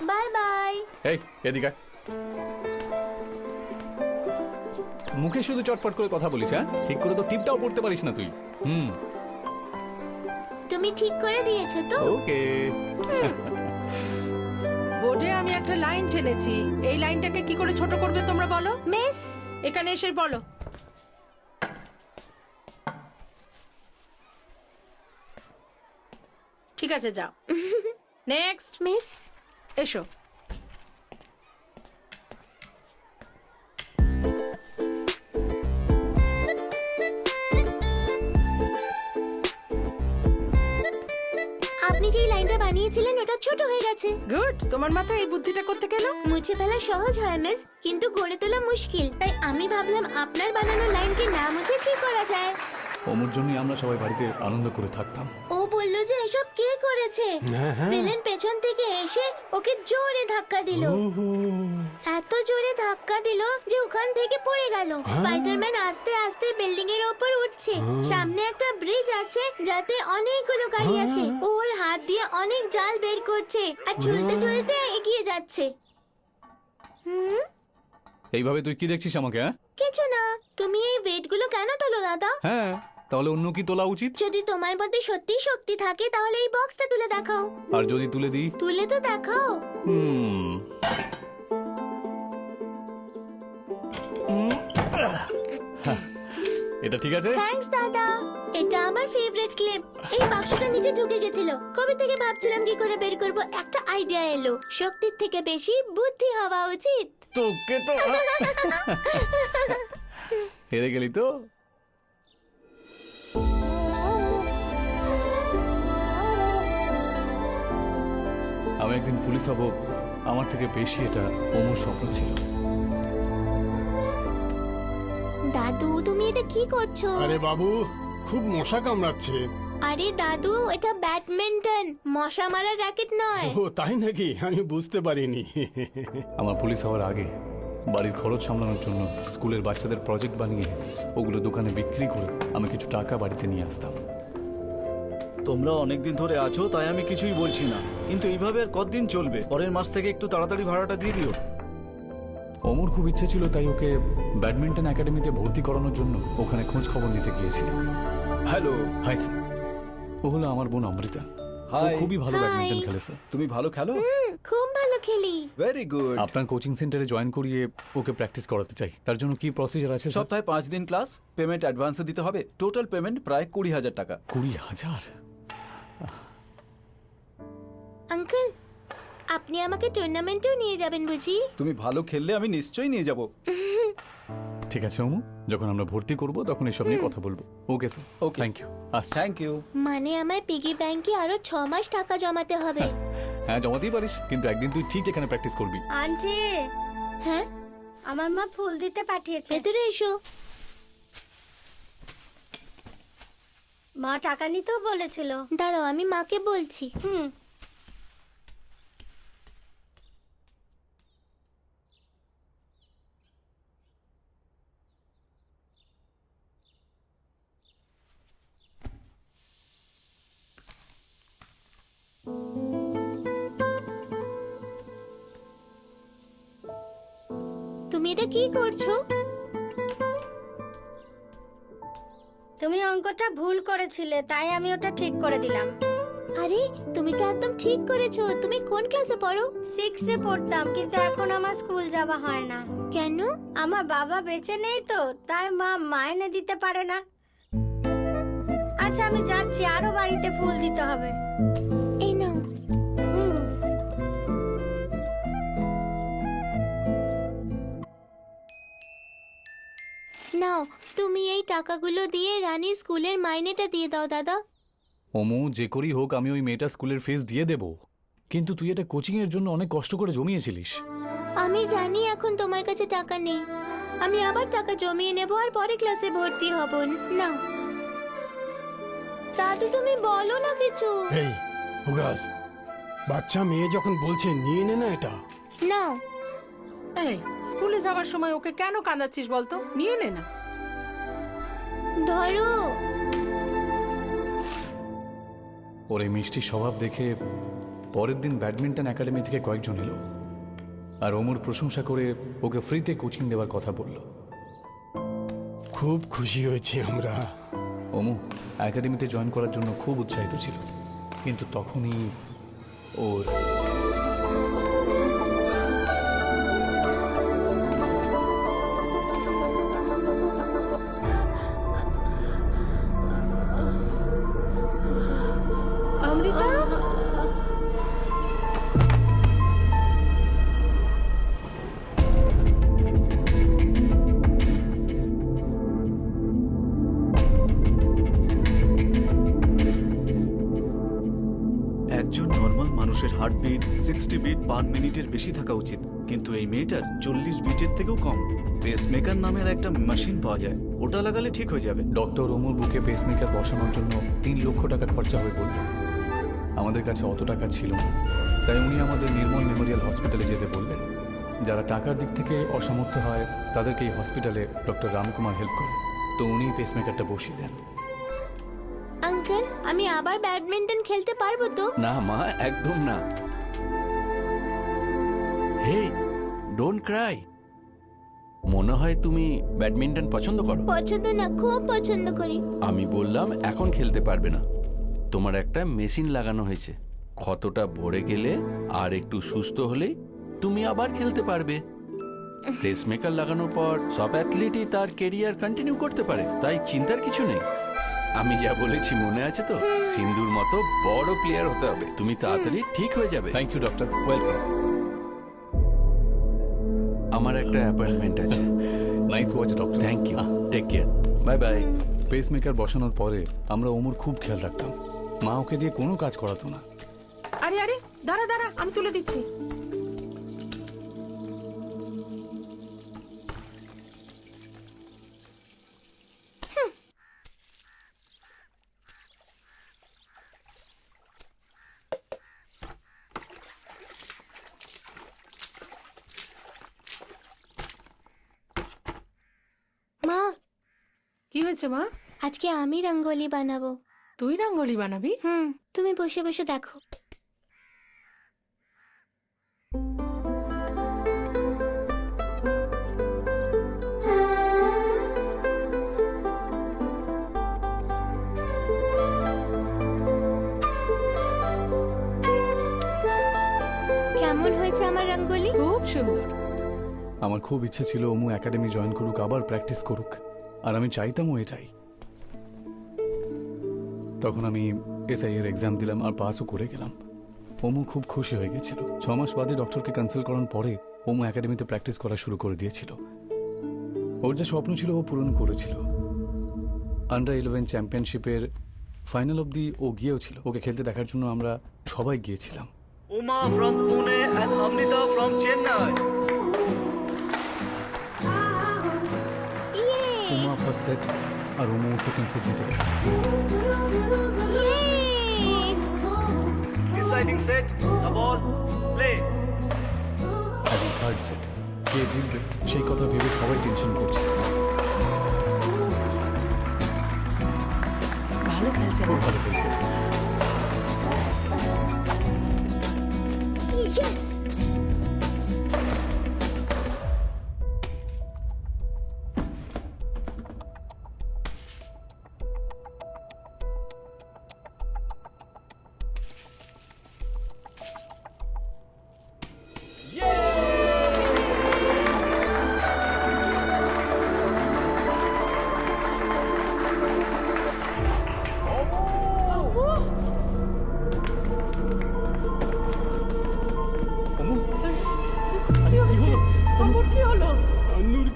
Bye bye. এই এদিকে আয়। মুখে শুধু চটপট করে কথা বলিস, হ্যাঁ? ঠিক করে তো টিপটাও পড়তে পারিস না তুই। তুমি ঠিক করে দিয়েছো তো? ওকে। বোর্ডে আমি একটা লাইন টেনেছি, এই লাইনটাকে কি করে ছোট করবে তোমরা বলো? মিস। এখানে এসে বলো। ঠিক আছে, যাও। নেক্সট। মিস। এসো। আপনি যে লাইনটা বানিয়েছিলেন ওটা ছোট হয়ে গেছে। গুড, তোমার মাথায় এই বুদ্ধিটা করতে গেল। মুছে ফেলা সহজ হয় মিস, কিন্তু গড়ে তোলা মুশকিল। তাই আমি ভাবলাম আপনার বানানো লাইনকে না মুছে কি করা যায়। অমুর জন্যই আমরা সবাই বাড়িতে আনন্দ করে থাকতাম। ও বললো যে এসব কে করেছে। ভিলেন পেছন থেকে এসে ওকে জোরে ধাক্কা দিল। এত জোরে ধাক্কা দিল যে ওখান থেকে পড়ে গেল। স্পাইডারম্যান আস্তে আস্তে বিল্ডিং এর উপর উঠছে। সামনে একটা ব্রিজ আছে যাতে অনেকগুলো গাড়ি আছে। ওর হাত দিয়ে অনেক জাল বের করছে আর ঝুলতে ঝুলতে এগিয়ে যাচ্ছে। এইভাবে তুই কি দেখছিস আমাকে? হ্যাঁ, কিছু না। তুমি এই ওয়েট গুলো কেন তোলো দাদা? হ্যাঁ, তাহলে অন্য কি তোলা উচিত? যদি তোমার মধ্যে সত্যি শক্তি থাকে তাহলে এই বক্সটা তুলে দেখাও। আর যদি তুলে দিই? তুলে তো দেখাও। এটা ঠিক আছে? থ্যাঙ্কস দাদা। এটা আমার ফেভারিট ক্লিপ। এই বাক্সটা নিচে ঢুকে গেছিল। কবে থেকে ভাবছিলাম কি করে বের করব। একটা আইডিয়া এলো। শক্তির থেকে বেশি বুদ্ধি হওয়া উচিত। তোকে তো হেরে গেলি তো। আমি একদিন পুলিশ হব, আমার থেকে বেশি এটা অমর স্বপ্ন ছিল। দাদু তুমি এটা কি করছো? আরে বাবু, খুব মশা কামড়াচ্ছে। আরে দাদু, এটা ব্যাডমিন্টন, মশা মারার র্যাকেট নয়। ও তাই নাকি? আমি বুঝতে পারিনি। আমার পুলিশ হওয়ার আগে বাড়ির খরচ সামলানোর জন্য স্কুলের বাচ্চাদের প্রজেক্ট বানিয়ে ওগুলো দোকানে বিক্রি করে আমি কিছু টাকা বাড়িতে নিয়ে আসতাম। তোমরা অনেকদিন ধরে আছো তাই আমি কিছুই বলছি না, কিন্তু এইভাবে আর কতদিন চলবে? পরের মাস থেকে একটু তাড়াতাড়ি ভাড়াটা দিয়ে দিও। অমর খুব ইচ্ছে ছিল, তাই ওকে ব্যাডমিন্টন একাডেমিতে ভর্তি করানোর জন্য ওখানে খোঁজ খবর নিতে গিয়েছিল। হ্যালো। হাই স্যার, ও হলো আমার বোন অমৃতা। ও হাই। খুবই ভালো ব্যাডমিন্টন খেলে স্যার। তুমি ভালো খেলো? খুব ভালো খেলি। Very good. আপনার কোচিং সেন্টারে জয়েন করিয়ে ওকে প্র্যাকটিস করাতে চাই। তার জন্য কি প্রসিজার আছে স্যার? সপ্তাহে 5 দিন ক্লাস, পেমেন্ট অ্যাডভান্সে দিতে হবে। টোটাল পেমেন্ট প্রায় 20,000 টাকা। 20,000? আঙ্কেল, আপনি আমাকে টুর্নামেন্টেও নিয়ে যাবেন বুঝি? তুমি ভালো খেললে আমি নিশ্চয়ই নিয়ে যাব। ঠিক আছে অমু, যখন আমরা ভর্তি করব তখন এসব নিয়ে কথা বলবো। Okay sir. Okay. Thank you. আসছি। Thank you. মানে আমায় পিগি ব্যাংকে আরো 6 মাস টাকা জমাতে হবে। হ্যাঁ, জমাতেই পারিস, কিন্তু একদিন তুই ঠিক এখানে প্র্যাকটিস করবি। আন্টি। হ্যাঁ, আমার মা ফুল দিতে পাঠিয়েছে। ভেতরে এসো। মা টাকা নিতেও বলেছিল। দাঁড়াও, আমি মাকে বলছি। তুমি এটা কি করছো? তুমি অঙ্কটা ভুল করেছিলে, তাই আমি ওটা ঠিক করে দিলাম। আরে তুমি তো একদম ঠিক করেছো। তুমি কোন ক্লাসে পড়ো? 6 এ পড়তাম, কিন্তু এখন আমার স্কুল যাওয়া হয় না। কেন? আমার বাবা বেঁচে নেই তো, তাই মা মাইনে দিতে পারে না। আচ্ছা আমি যাচ্ছি, আরো বাড়িতে ফুল দিতে হবে। এই নাও। নাও, তুমি এই টাকাগুলো দিয়ে রানীর স্কুলের মাইনেটা দিয়ে দাও দাদা। অমু, যে করেই হোক আমি ওই মেয়েটা স্কুলের ফিস দিয়ে দেব, কিন্তু তুই এটা কোচিংয়ের জন্য অনেক কষ্ট করে জমিয়েছিলিস। আমি জানি এখন তোমার কাছে টাকা নেই। আমি আবার টাকা জমিয়ে নেব আর পরে ক্লাসে ভর্তি হব। নাও দাদু, তুমি বলো না কিছু। এই উগাস, বাচ্চা মেয়ে যখন বলছে নিয়ে নে না এটা। নাও। এই স্কুলে যাওয়ার সময় ওকে কেন কাঁদাচ্ছিস বলতো? নিয়ে নে না। ধরো। ওর এই মিষ্টি স্বভাব দেখে পরের দিন ব্যাডমিন্টন একাডেমি থেকে কয়েকজন এলো আর অমুর প্রশংসা করে ওকে ফ্রিতে কোচিং দেওয়ার কথা বলল। খুব খুশি হয়েছি আমরা। অমু একাডেমিতে জয়েন করার জন্য খুব উৎসাহিত ছিল, কিন্তু তখনই ওর অমৃতা, একজন নর্মাল মানুষের হার্টবিট 60 বিট পার মিনিটের বেশি থাকা উচিত, কিন্তু এই মেয়েটার 40 বিটের থেকেও কম। পেসমেকার নামের একটা মেশিন পাওয়া যায়, ওটা লাগালে ঠিক হয়ে যাবে। ডক্টর অমুর বুকে পেসমেকার বসানোর জন্য 3 লক্ষ টাকা খরচা হবে বলল। আমাদের কাছে অত টাকা ছিল না, তাই উনি আমাদের নির্মল মেমোরিয়াল হসপিটালে যেতে বললেন। যারা টাকার দিক থেকে অসামর্থ্য হয় তাদেরকে এই হসপিটালে ডক্টর রামকুমার হেল্প করে, তো উনি পেসমেকারটা বসিয়ে দেন। আঙ্কেল, আমি আবার ব্যাডমিন্টন খেলতে পারবো তো? না মা, একদম না। হে, ডোন্ট ক্রাই। মনে হয় তুমি ব্যাডমিন্টন পছন্দ করো। পছন্দ না, খুব পছন্দ করি। আমি বললাম এখন খেলতে পারবে না, তোমার একটা মেশিন লাগানো হয়েছে। ক্ষতটা ভরে গেলে আর একটু সুস্থ হলেই তুমি আবার খেলতে পারবে। পেসমেকার লাগানোর পর সব অ্যাথলিটই তার কেরিয়ার কন্টিনিউ করতে পারে, তাই চিন্তার কিছু নেই। আমি যা বলেছি মনে আছে তো? সিন্ধুর মতো বড় প্লেয়ার হতে হবে, তুমি তাড়াতাড়ি ঠিক হয়ে যাবে। Thank you doctor, welcome. আমার একটা অ্যাপয়েন্টমেন্ট আছে। Nice watch doctor. Thank you, take care, bye bye. Pacemaker বসানোর পরে আমরা অমুর খুব খেয়াল রাখতাম। মা ওকে দিয়ে কোনো কাজ করাতো না। আরে আরে দাঁড়া দাঁড়া, আমি তুলে দিচ্ছি। মা, কি হয়েছে মা? আজকে আমি রঙ্গোলি বানাবো। তুই রঙ্গোলি বানাবি? তুমি বসে বসে দেখো। কেমন হয়েছে আমার রঙ্গোলি? খুব সুন্দর। আমার খুব ইচ্ছে ছিল অমু একাডেমি জয়েন করুক, আবার প্র্যাকটিস করুক, আর আমি চাইতামও এটাই। তখন আমি এসআই এর এক্সাম দিলাম আর পাসও করে গেলাম। অমু খুব খুশি হয়ে গেছিল। 6 মাস বাদে ডক্টরকে কনসাল্ট করার পরে অমু একাডেমিতে প্র্যাকটিস করা শুরু করে দিয়েছিল। ওর যে স্বপ্ন ছিল ও পূরণ করেছিল। আন্ডার 11 চ্যাম্পিয়নশিপের ফাইনাল অবধি ও গিয়েও ছিল। ওকে খেলতে দেখার জন্য আমরা সবাই গিয়েছিলাম। Uma from Pune and Amrita from Chennai. Uma first set আর অমু সেকেন্ড সেট জিতে গেল। Deciding set, the ball, play. এবং থার্ড সেট কে জিতবে সেই কথা ভেবে সবাই টেনশন করছে। ভালো খেলছে। খুব ভালো খেলছে।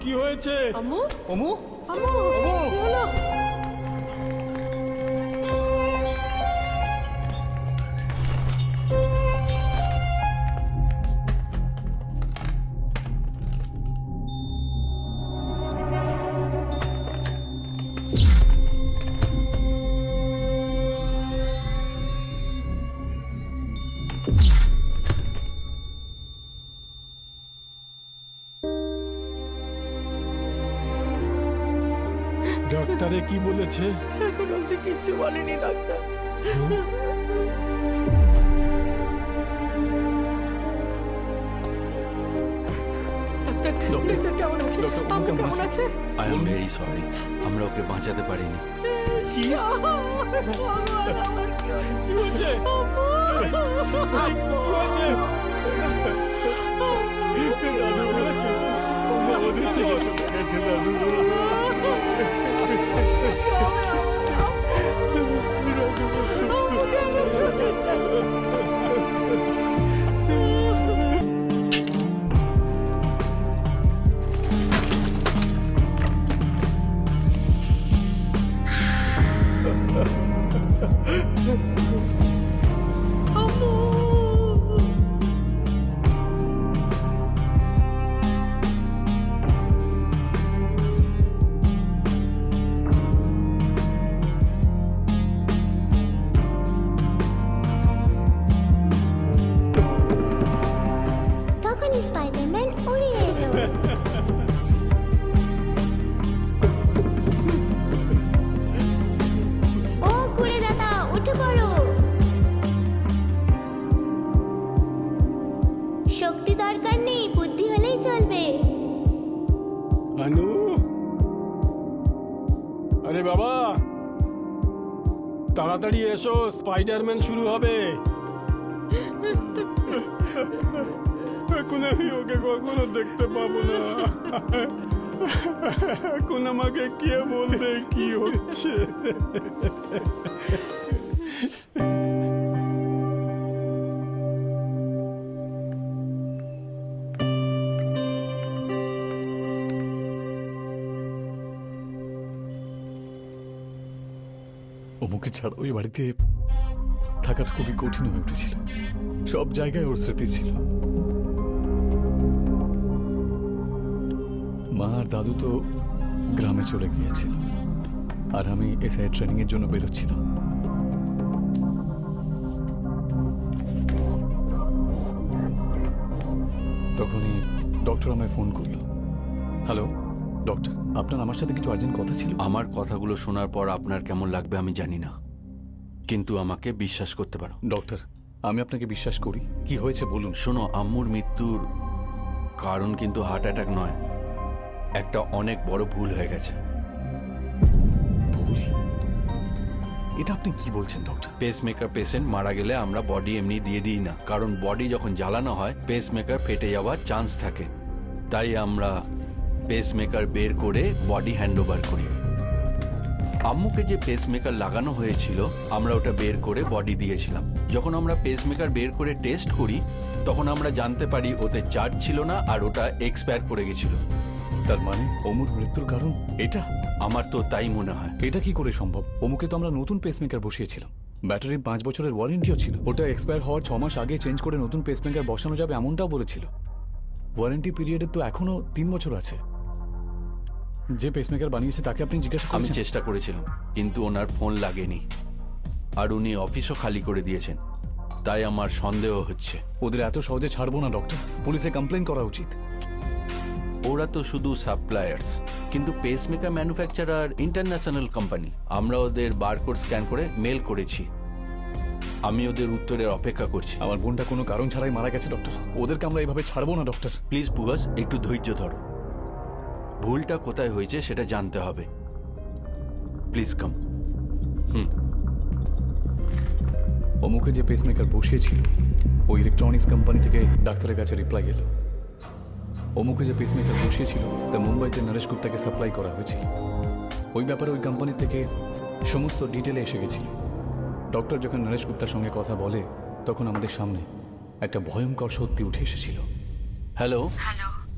কি হয়েছে? আম্মু অমু আম্মু কি হলো? ডাক্তারে কি বলেছে? এখন অব্দি কিচ্ছু বলেনি ডাক্তার। ডাক্তার ডাক্তার কেমন আছে? ডক্টর, ও আম্মু কেমন কেমন আছে? আছে? আই এম ভেরি সরি, আমরা ওকে বাঁচাতে পারিনি। কি হয়েছে? দাদু বলেছে আমাদের ছেলে চলে গেছে। দাদু তখনই স্পাইডারম্যান উড়ে এলো। ও কুড়ে দাদা উঠে পড়ো। শক্তি দরকার নেই, বুদ্ধি হলেই চলবে। আনু, আরে বাবা তাড়াতাড়ি এসো, স্পাইডারম্যান শুরু হবে। এখন আমি ওকে কখনো দেখতে পাবো না। এখন আমাকে কে বলবে কি হচ্ছে? অমুকে ছাড়া ওই বাড়িতে থাকাটা খুবই কঠিন হয়ে উঠেছিল। সব জায়গায় ওর স্মৃতি ছিল। মা আর দাদু তো গ্রামে চলে গিয়েছিল, আর আমি এসআই ট্রেনিং এর জন্য বেরোচ্ছিলাম। তখনই ডক্টর আমায় ফোন করলো। হ্যালো ডক্টর, আপনার আমার সাথে কিছু আর্জেন্ট কথা ছিল। আমার কথাগুলো শোনার পর আপনার কেমন লাগবে আমি জানি না, কিন্তু আমাকে বিশ্বাস করতে পারো। ডক্টর, আমি আপনাকে বিশ্বাস করি। কি হয়েছে বলুন। শোনো, আম্মুর মৃত্যুর কারণ কিন্তু হার্ট অ্যাটাক নয়, একটা অনেক বড় ভুল হয়ে গেছে। ভুল? এটা আপনি কি বলছেন ডক্টর? পেসমেকার পেশেন্ট মারা গেলে আমরা বডি এমনি দিয়ে দিই না, কারণ বডি যখন জ্বালানো হয় পেসমেকার ফেটে যাওয়ার চান্স থাকে। তাই আমরা পেসমেকার বের করে বডি হ্যান্ডওভার করি। আম্মুকে যে পেসমেকার লাগানো হয়েছিল আমরা ওটা বের করে বডি দিয়েছিলাম। যখন আমরা পেসমেকার বের করে টেস্ট করি তখন আমরা জানতে পারি ওতে চার্জ ছিল না আর ওটা এক্সপায়ার করে গেছিল। তার মানে অমুর মৃত্যুর কারণ এটা? আমার তো তাই মনে হয়। এটা কি করে সম্ভব? অমুকে তো আমরা নতুন পেসমেকার বসিয়েছিলাম, ব্যাটারির 5 বছরের ওয়ারেন্টিও ছিল। ওটা এক্সপায়ার হওয়ার 6 মাস আগে চেঞ্জ করে নতুন পেসমেকার বসানো যাবে এমনটাও বলেছিল। ওয়ারেন্টি পিরিয়ডের তো এখনো 3 বছর আছে। যে পেসমেকার বানিয়েছে তাকে আপনি জিজ্ঞাসা আমি করেছেন? চেষ্টা করেছিলাম কিন্তু ওনার ফোন লাগেনি, আর উনি অফিসও খালি করে দিয়েছেন। তাই আমার সন্দেহ হচ্ছে। ওদের এত সহজে ছাড়বো না ডক্টর, পুলিশে কমপ্লেন করা উচিত। ওরা তো শুধু সাপ্লায়ার্স, কিন্তু পেসমেকার ম্যানুফ্যাকচারার ইন্টারন্যাশনাল কোম্পানি। আমরা ওদের বারকোড স্ক্যান করে মেল করেছি। আমি ওদের উত্তরের অপেক্ষা করছি। আমার বোনটা কোনো কারণ ছাড়াই মারা গেছে ডক্টর, ওদেরকে আমরা এভাবে ছাড়বো না ডক্টর। প্লিজ পুগাস, একটু ধৈর্য ধরো। ভুলটা কোথায় হয়েছে সেটা জানতে হবে। Please come. অমুকে যে পেসমেকার বসিয়েছিল ওই ইলেকট্রনিক্স কোম্পানি থেকে ডাক্তারের কাছে রিপ্লাই এলো। অমুকে যে পেসমেকার বসিয়েছিল তা মুম্বাইতে নরেশ গুপ্তাকে সাপ্লাই করা হয়েছিল। ওই ব্যাপারে ওই কোম্পানি থেকে সমস্ত ডিটেলে এসে গেছিল। ডক্টর যখন নরেশ গুপ্তার সঙ্গে কথা বলে তখন আমাদের সামনে একটা ভয়ঙ্কর সত্যি উঠে এসেছিল। হ্যালো,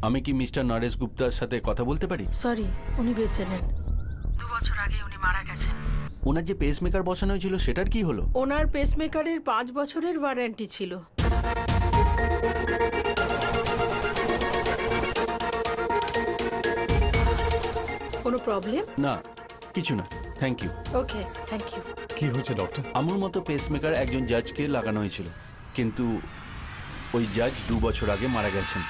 আমি কি মিস্টার নরেশ গুপ্তার সাথে কথা বলতে পারি? সরি, উনি বেঁচে নেন। 2 বছর আগে উনি মারা গেছেন। ওনার যে পেসমেকার বসানো হয়েছিল সেটার কি হলো? ওনার পেসমেকারের 5 বছরের ওয়ারেন্টি ছিল। কোনো প্রবলেম? না, কিছু না, thank you. Okay, thank you. কি হয়েছে ডক্টর? আমার মতো পেসমেকার একজন জাজকে লাগানো হয়েছিল, কিন্তু ওই জাজ 2 বছর আগে মারা গেছেন।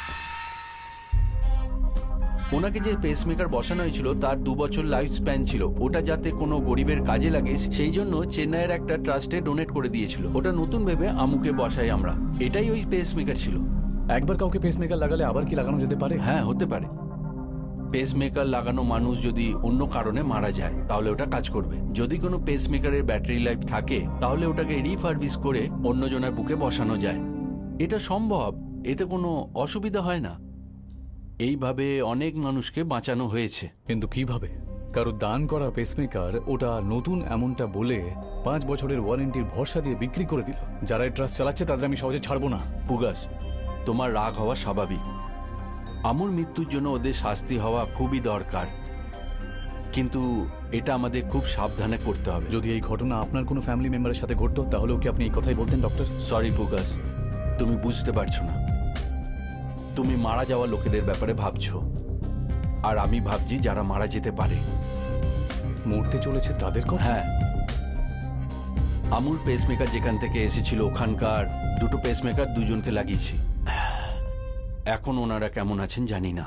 ওনাকে যে পেসমেকার বসানো হয়েছিল তার 2 বছর লাইফ স্প্যান ছিল। ওটা যাতে কোনো গরিবের কাজে লাগে সেই জন্য চেন্নাইয়ের একটা ট্রাস্টে ডোনেট করে দিয়েছিল। ওটা নতুন ভেবে আমুকে বসাই আমরা। এটাই ওই পেসমেকার ছিল। একবার কাউকে পেসমেকার লাগালে আবার কি লাগানো যেতে পারে? হ্যাঁ, হতে পারে। পেসমেকার লাগানো মানুষ যদি অন্য কারণে মারা যায় তাহলে ওটা কাজ করবে। যদি কোনো পেসমেকারের ব্যাটারি লাইফ থাকে তাহলে ওটাকে রিফার্বিশ করে অন্যজনের বুকে বসানো যায়। এটা সম্ভব, এতে কোনো অসুবিধা হয় না। এইভাবে অনেক মানুষকে বাঁচানো হয়েছে। কিন্তু কিভাবে? কারো দান করা পেসমেকার ওটা নতুন এমনটা বলে 5 বছরের ওয়ারেন্টির ভরসা দিয়ে বিক্রি করে দিল। যারা এই ট্রাস্ট চালাচ্ছে তাদের আমি সহজে ছাড়বো না। পুগাস, তোমার রাগ হওয়া স্বাভাবিক। আমুর মৃত্যুর জন্য ওদের শাস্তি হওয়া খুবই দরকার, কিন্তু এটা আমাদের খুব সাবধানে করতে হবে। যদি এই ঘটনা আপনার কোনো ফ্যামিলি মেম্বারের সাথে ঘটতো তাহলেও কি আপনি এই কথাই বলতেন ডক্টর? সরি পুগাস, তুমি বুঝতে পারছো না। তুমি মারা যাওয়া লোকেদের ব্যাপারে ভাবছো, আর আমি ভাবছি যারা মারা যেতে পারে। মরতে চলেছে তাদের কথা? হ্যাঁ, আমুর পেসমেকার যেখান থেকে এসেছিল ওখানকার 2টো পেসমেকার 2জনকে লাগিয়েছি। এখন ওনারা কেমন আছেন জানি না।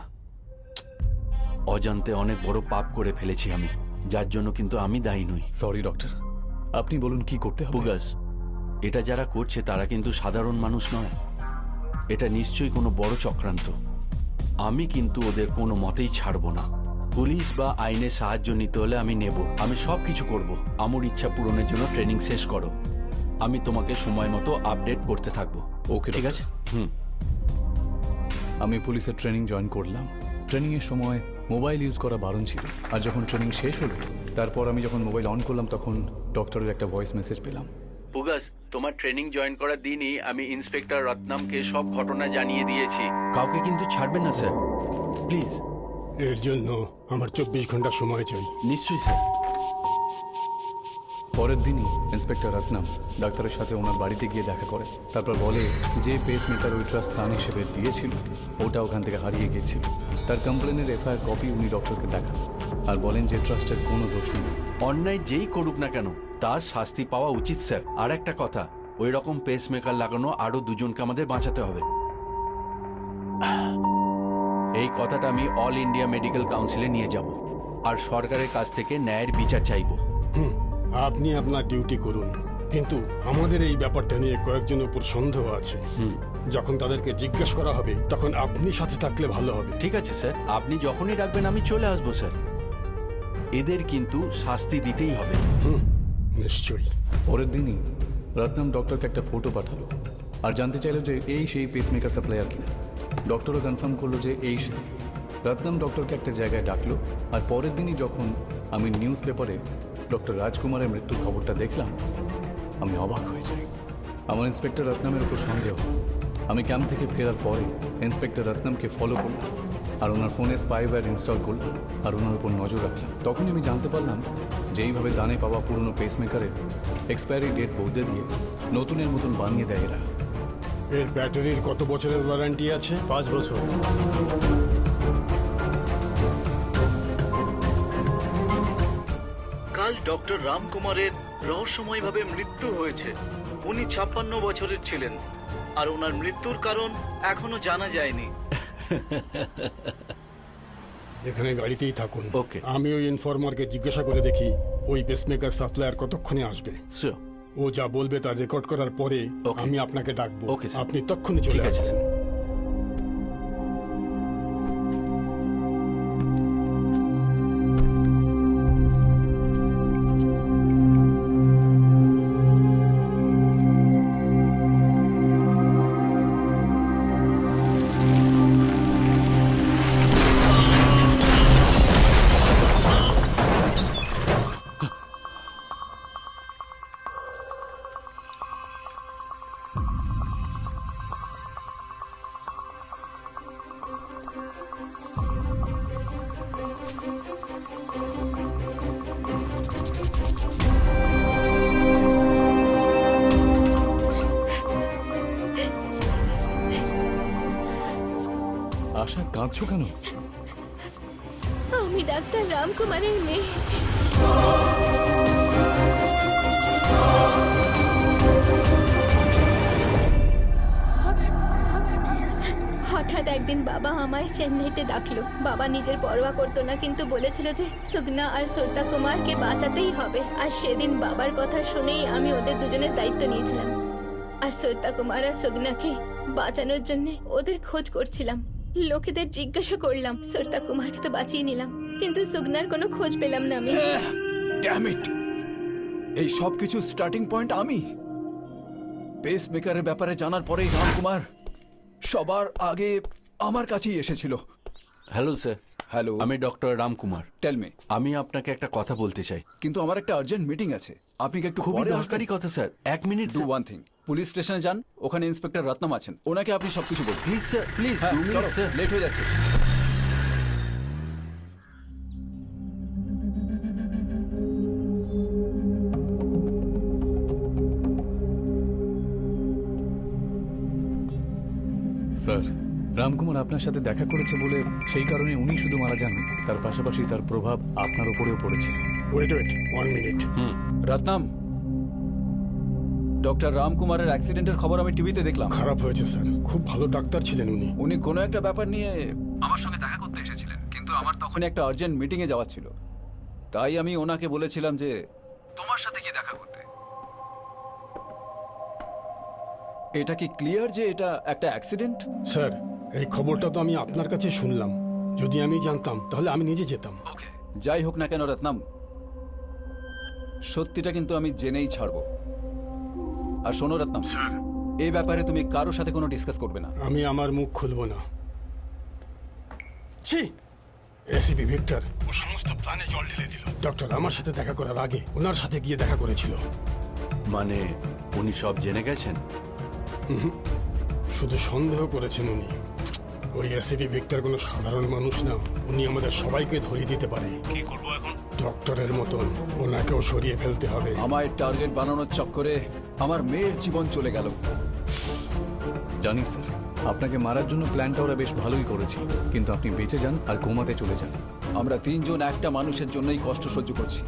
অজান্তে অনেক বড় পাপ করে ফেলেছি আমি, যার জন্য কিন্তু আমি দায়ী নই। সরি ডক্টর, আপনি বলুন কি করতে হবে? পুগাস, এটা যারা করছে তারা কিন্তু সাধারণ মানুষ নয়। এটা নিশ্চয়ই কোনো বড় চক্রান্ত। আমি কিন্তু ওদের কোনো মতেই ছাড়বো না। পুলিশ বা আইনের সাহায্য নিতে হলে আমি নেব। আমি সব কিছু করব। আমার ইচ্ছা পূরণের জন্য ট্রেনিং শেষ করো। আমি তোমাকে সময় মতো আপডেট করতে থাকবো। ওকে, ঠিক আছে? আমি পুলিশের ট্রেনিং জয়েন করলাম। ট্রেনিংয়ের সময় মোবাইল ইউজ করা বারণ ছিল। আর যখন ট্রেনিং শেষ হলো তারপর আমি যখন মোবাইল অন করলাম তখন ডক্টরের একটা ভয়েস মেসেজ পেলাম। পুগাস, তোমার ট্রেনিং জয়েন করার দিনই আমি ইন্সপেক্টর রত্নামকে সব ঘটনা জানিয়ে দিয়েছি। কাউকে কিন্তু ছাড়বেন না স্যার, প্লিজ। এর জন্য আমার 24 ঘন্টা সময় চাই। নিশ্চয়ই স্যার। পরের দিনই ইন্সপেক্টর রত্নাম ডাক্তারের সাথে ওনার বাড়িতে গিয়ে দেখা করে। তারপর বলে যে পেসমেকার ওই ট্রাস্ট স্থান হিসেবে দিয়েছিল ওটা ওখান থেকে হারিয়ে গিয়েছিল। তার কমপ্লেনের এফআইআর কপি উনি ডক্টরকে দেখান আর বলেন যে ট্রাস্টের কোনো দোষ নেই। অন্যায় যেই করুক না কেন তার শাস্তি পাওয়া উচিত স্যার। আর একটা কথা, ওই রকম পেসমেকার লাগানো আরো 2জনকে আমাদের বাঁচাতে হবে। এই কথাটা আমি অল ইন্ডিয়া মেডিকেল কাউন্সিলে নিয়ে যাব আর সরকারের কাছ থেকে ন্যায়ের বিচার চাইব। আপনি আপনার ডিউটি করুন, কিন্তু আমাদের এই ব্যাপারটা নিয়ে কয়েকজনের উপর সন্দেহ আছে। যখন তাদেরকে জিজ্ঞেস করা হবে তখন আপনি সাথে থাকলে ভালো হবে। ঠিক আছে স্যার, আপনি যখনই ডাকবেন আমি চলে আসবো স্যার। এদের কিন্তু শাস্তি দিতেই হবে। নিশ্চয়ই। পরের দিনই রত্নাম ডক্টরকে একটা ফটো পাঠালো আর জানতে চাইলো যে এই সেই পেসমেকার সাপ্লায়ার কিনা। ডক্টরও কনফার্ম করলো যে এই সেই। রত্নাম ডক্টরকে একটা জায়গায় ডাকলো আর পরের দিনই যখন আমি নিউজ পেপারে ডক্টর রাজকুমারের মৃত্যুর খবরটা দেখলাম আমি অবাক হয়ে যাই। আমার ইন্সপেক্টর রত্নামের উপর সন্দেহ। আমি ক্যাম্প থেকে ফেরার পরে ইন্সপেক্টর রত্নামকে ফলো করলাম আর ওনার ফোনে স্পাইওয়্যার ইনস্টল করলাম আর ওনার উপর নজর রাখলাম। তখনই আমি জানতে পারলাম যে এইভাবে দানে পাওয়া পুরনো পেসমেকারের এক্সপায়ারি ডেট বদলে দিয়ে নতুনের মতন বানিয়ে দেয় এরা। এর ব্যাটারির কত বছরের ওয়ারেন্টি আছে? 5 বছর। কাল ডক্টর রামকুমারের রহস্যময়ভাবে মৃত্যু হয়েছে। উনি 56 বছরের ছিলেন আর ওনার মৃত্যুর কারণ এখনো জানা যায়নি। এখানে গাড়িতেই থাকুন। ওকে। আমি ওই ইনফর্মারকে জিজ্ঞাসা করে দেখি ওই পেসমেকার সাপ্লায়ার কতক্ষণে আসবে। স্যার, ও যা বলবে তা রেকর্ড করার পরে ওকে। আমি আপনাকে ডাকবো। Okay sir. আপনি তক্ষুনি চলে ঠিক আছে আসবেন। স্যার। আশা, কাঁদছো কেন? আমি ডাক্তার রামকুমারের মেয়ে। হঠাৎ একদিন বাবা আমায় চেন্নাইতে ডাকলো। বাবা নিজের পরোয়া করতো না, কিন্তু বলেছিল যে সুগনা আর শ্রদ্ধা কুমারকে বাঁচাতেই হবে। আর সেদিন বাবার কথা শুনেই আমি ওদের দুজনের দায়িত্ব নিয়েছিলাম। আর শ্রদ্ধা কুমার আর সুগনাকে বাঁচানোর জন্য ওদের খোঁজ করছিলাম। লোকেদের জিজ্ঞাসা করলাম, শ্রদ্ধা কুমারকে তো বাঁচিয়ে নিলাম, কিন্তু সুগনার কোনো খোঁজ পেলাম না আমি। Damn it! এই সব কিছু স্টার্টিং পয়েন্ট আমি। পেস মেকারের ব্যাপারে জানার পরেই রামকুমার সবার আগে আমার কাছেই এসেছিল। Hello sir. হ্যালো, আমি ডক্টর রামকুমার। Tell me. আমি আপনাকে একটা কথা বলতে চাই। কিন্তু আমার একটা আর্জেন্ট মিটিং আছে, আপনি কি একটু খুবই পরে দরকারি আসবেন? কথা sir, 1 minute. Do one thing, police স্টেশনে যান, ওখানে ইন্সপেক্টর রত্নম আছেন, ওনাকে আপনি সবকিছু বলুন। Please sir, please. হ্যাঁ, 2 মিনিট চলো, স্যার। লেট হয়ে যাচ্ছে। স্যার, রামকুমার আপনার সাথে দেখা করেছে বলে সেই কারণে উনি শুধু মারা যাননি, তার পাশাপাশি তার প্রভাব আপনার উপরেও পড়েছিল। Wait 1 minute. রত্নম, ডক্টর রামকুমারের অ্যাক্সিডেন্টের খবর আমি টিভিতে দেখলাম। খারাপ হয়েছে স্যার, খুব ভালো ডাক্তার ছিলেন উনি। উনি কোনো একটা ব্যাপার নিয়ে আমার সঙ্গে দেখা করতে এসেছিলেন, কিন্তু আমার তখনই একটা আর্জেন্ট মিটিংয়ে যাওয়ার ছিল। তাই আমি ওনাকে বলেছিলাম যে তোমার সাথে কি দেখা করতে। এটা কি ক্লিয়ার যে এটা একটা অ্যাক্সিডেন্ট? স্যার, এই খবরটা তো আমি আপনার কাছে শুনলাম। যদি আমি জানতাম তাহলে আমি নিজে যেতাম। ওকে, যাই হোক না কেন রত্নম, সত্যিটা কিন্তু আমি জেনেই ছাড়বো। আর শোনো রত্নম স্যার, এই ব্যাপারে তুমি কারোর সাথে কোনো ডিসকাস করবে না। আমি আমার মুখ খুলবো না। ছি, এসিপি ভিক্টর ও সমস্ত প্ল্যানে জল ঢেলে দিল। ডক্টর আমার সাথে দেখা করার আগে ওনার সাথে গিয়ে দেখা করেছিল। মানে উনি সব জেনে গেছেন? শুধু সন্দেহ করেছেন উনি। ওই এসিপি ভিক্টর কোনো সাধারণ মানুষ না, উনি আমাদের সবাইকে ধরিয়ে দিতে পারে। কি করবো এখন? ডক্টরের মতন ওনাকেও সরিয়ে ফেলতে হবে। আমায় টার্গেট বানানোর চক্করে আমার মেয়ের জীবন চলে গেল। জানি স্যার, আপনাকে মারার জন্য প্ল্যানটা ওরা বেশ ভালোই করেছিল, কিন্তু আপনি বেঁচে যান আর কোমাতে চলে যান। আমরা তিনজন একটা মানুষের জন্যই কষ্ট সহ্য করছি,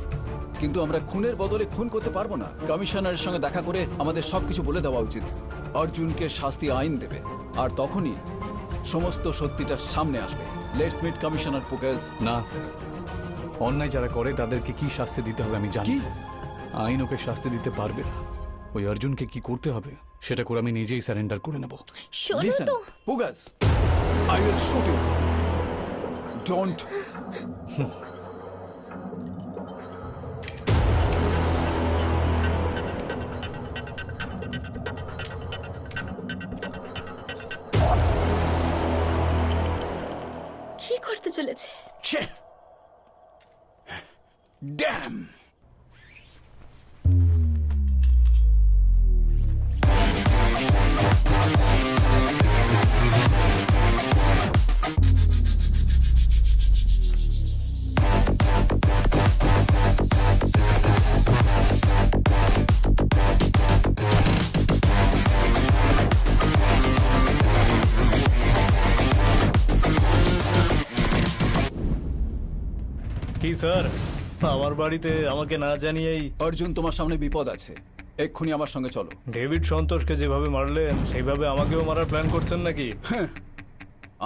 কিন্তু আমরা খুনের বদলে খুন করতে পারবো না। কমিশনারের সঙ্গে দেখা করে আমাদের সবকিছু বলে দেওয়া উচিত। অর্জুনকে শাস্তি আইন দেবে, আর তখনই সমস্ত সত্যিটা সামনে আসবে। Let's meet commissioner Pugazh. না স্যার, অন্যায় যারা করে তাদেরকে কি শাস্তি দিতে হবে আমি জানি। আইন ওকে শাস্তি দিতে পারবে না। ওই অর্জুনকে কি করতে হবে সেটা করে আমি নিজেই সারেন্ডার করে নেব। Listen Pugazh, I will shoot you. Don't. কি করতে চলেছে? ড্যাম! কি স্যার, আমার বাড়িতে আমাকে না জানিয়েই? অর্জুন, তোমার সামনে বিপদ আছে, এক্ষুনি আমার সঙ্গে চলো। ডেভিড সন্তোষকে যেভাবে মারলেন সেইভাবে আমাকেও মারার প্ল্যান করছেন নাকি?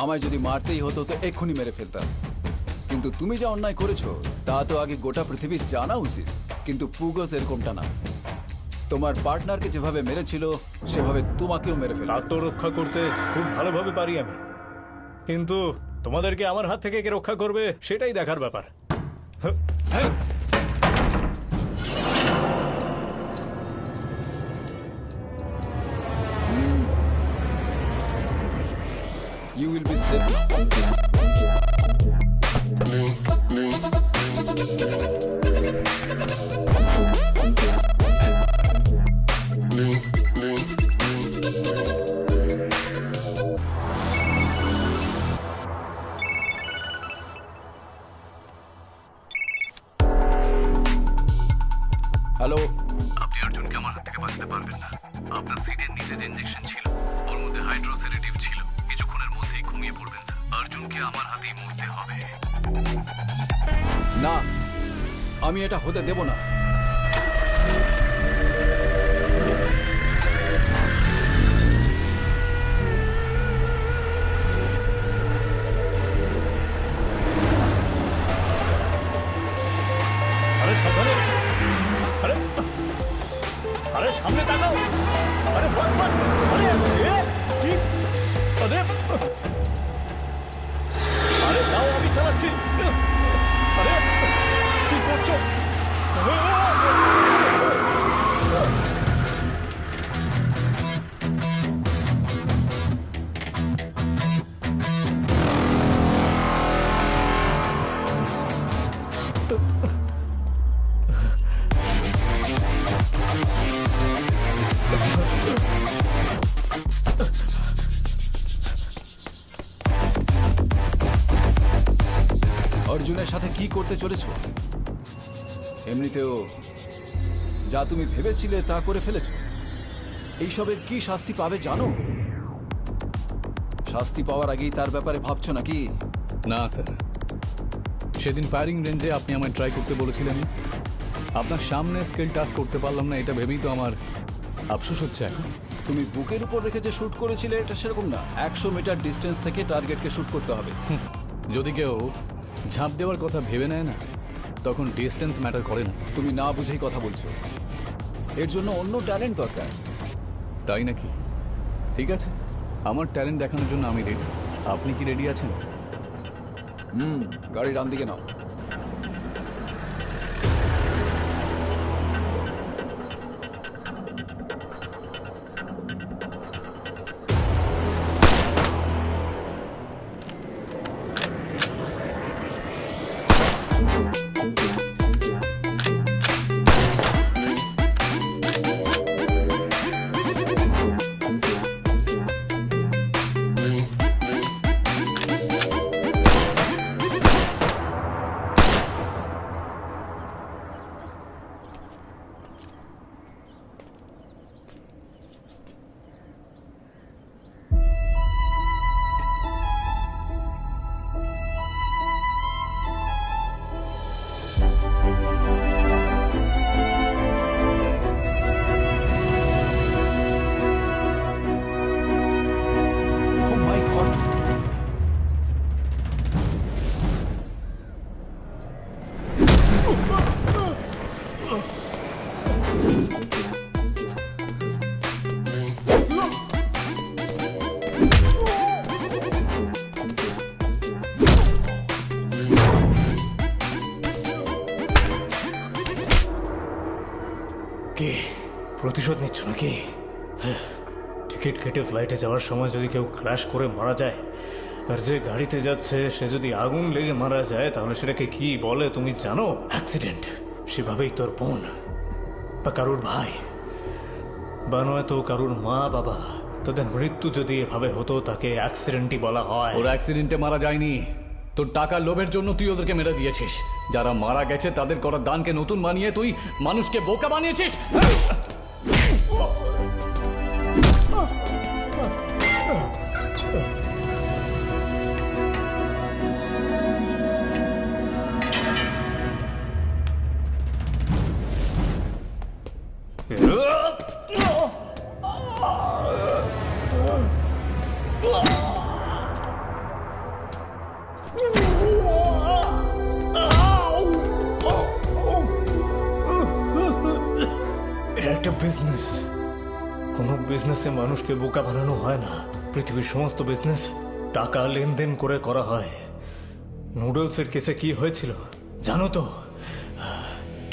আমায় যদি মারতেই হতো তো এক্ষুনি মেরে ফেলতাম, কিন্তু তুমি যা অন্যায় করেছো তা তো আগে গোটা পৃথিবীর জানা উচিত। কিন্তু পুগস এরকমটা না, তোমার পার্টনারকে যেভাবে মেরেছিল সেভাবে তোমাকেও মেরে ফেল। আত্মরক্ষা করতে খুব ভালোভাবে পারি আমি, কিন্তু তোমাদেরকে আমার হাত থেকে কে রক্ষা করবে সেটাই দেখার ব্যাপার। You will be safe now. Hello, আপনি অর্জুনকে আমার হাত থেকে বাঁচাতে পারবেন না। আপনার সিটের নিচে যে ইঞ্জেকশন ছিল ওর মধ্যে হাইড্রোসেডেটিভ ছিল, কিছুক্ষণের মধ্যেই ঘুমিয়ে পড়বেন স্যার। অর্জুনকে আমার হাতেই মরতে হবে। না, আমি এটা হতে দেব না। আরে সাবধানে, আরে আরে সামনে তাকাও, আরে বাস বাস, আরে কি, আরে আরে দাও আমি চালাচ্ছি, আরে কি করছো? অর্জুনের সাথে কি করতে চলেছ? এমনিতেও যা তুমি ভেবেছিলে তা করে ফেলেছ। এইসবের কি শাস্তি পাবে জানো? শাস্তি পাওয়ার আগেই তার ব্যাপারে ভাবছো নাকি? না স্যার, সেদিন ফায়ারিং রেঞ্জে আপনি আমায় ট্রাই করতে বলেছিলেন। আপনার সামনে স্কিল টাস্ক করতে পারলাম না, এটা ভেবেই তো আমার আফসোস হচ্ছে এখন। তুমি বুকের উপর রেখে যে শুট করেছিলে এটা সেরকম না। 100 মিটার ডিস্টেন্স থেকে টার্গেটকে শুট করতে হবে। যদি কেউ ঝাঁপ দেওয়ার কথা ভেবে নেয় না, তখন ডিস্টেন্স ম্যাটার করে না। তুমি না বুঝেই কথা বলছো। এর জন্য অন্য ট্যালেন্ট দরকার। তাই নাকি? ঠিক আছে, আমার ট্যালেন্ট দেখানোর জন্য আমি রেডি। আপনি কি রেডি আছেন? গাড়ি ডান দিকে নাও। কি প্রতিশোধ নিচ্ছ নাকি? টিকিট কেটে ফ্লাইটে যাওয়ার সময় যদি কেউ ক্র্যাশ করে মারা যায়, আর যে গাড়িতে যাচ্ছে সে যদি আগুন লেগে মারা যায়, তাহলে সেটাকে কি বলে তুমি জানো? অ্যাক্সিডেন্ট। সেভাবেই তোর বোন বা কারুর ভাই বা নয়তো কারুর মা বাবা, তাদের মৃত্যু যদি এভাবে হতো তাকে অ্যাক্সিডেন্টই বলা হয়। ওরা অ্যাক্সিডেন্টে মারা যায়নি, তোর টাকার লোভের জন্য তুই ওদেরকে মেরে দিয়েছিস। যারা মারা গেছে তাদের করা দানকে নতুন বানিয়ে তুই মানুষকে বোকা বানিয়েছিস। এটা একটা বিজনেস। কোনো বিজনেসে মানুষকে বোকা বানানো হয় না। পৃথিবীর সমস্ত বিজনেস টাকা লেনদেন করে করা হয়। নুডলসের কেসে কি হয়েছিল জানো তো?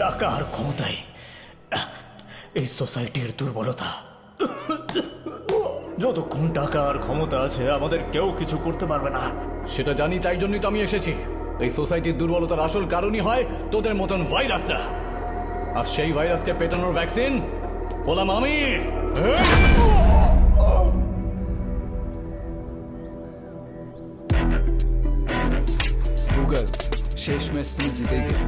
টাকা আর ক্ষমতাই এই সোসাইটির দুর্বলতা। যতক্ষণ টাকা আর ক্ষমতা আছে আমাদের কেউ কিছু করতে পারবে না। সেটা জানি, তাই জন্যই তো আমি এসেছি। এই সোসাইটির দুর্বলতার আসল কারণই হয় তোদের মতন ভাইরাসটা, আর সেই ভাইরাসকে পেটানোর ভ্যাকসিন হলাম আমি। গুগল শেষ ম্যাচ তুমি জিতেই গেলে।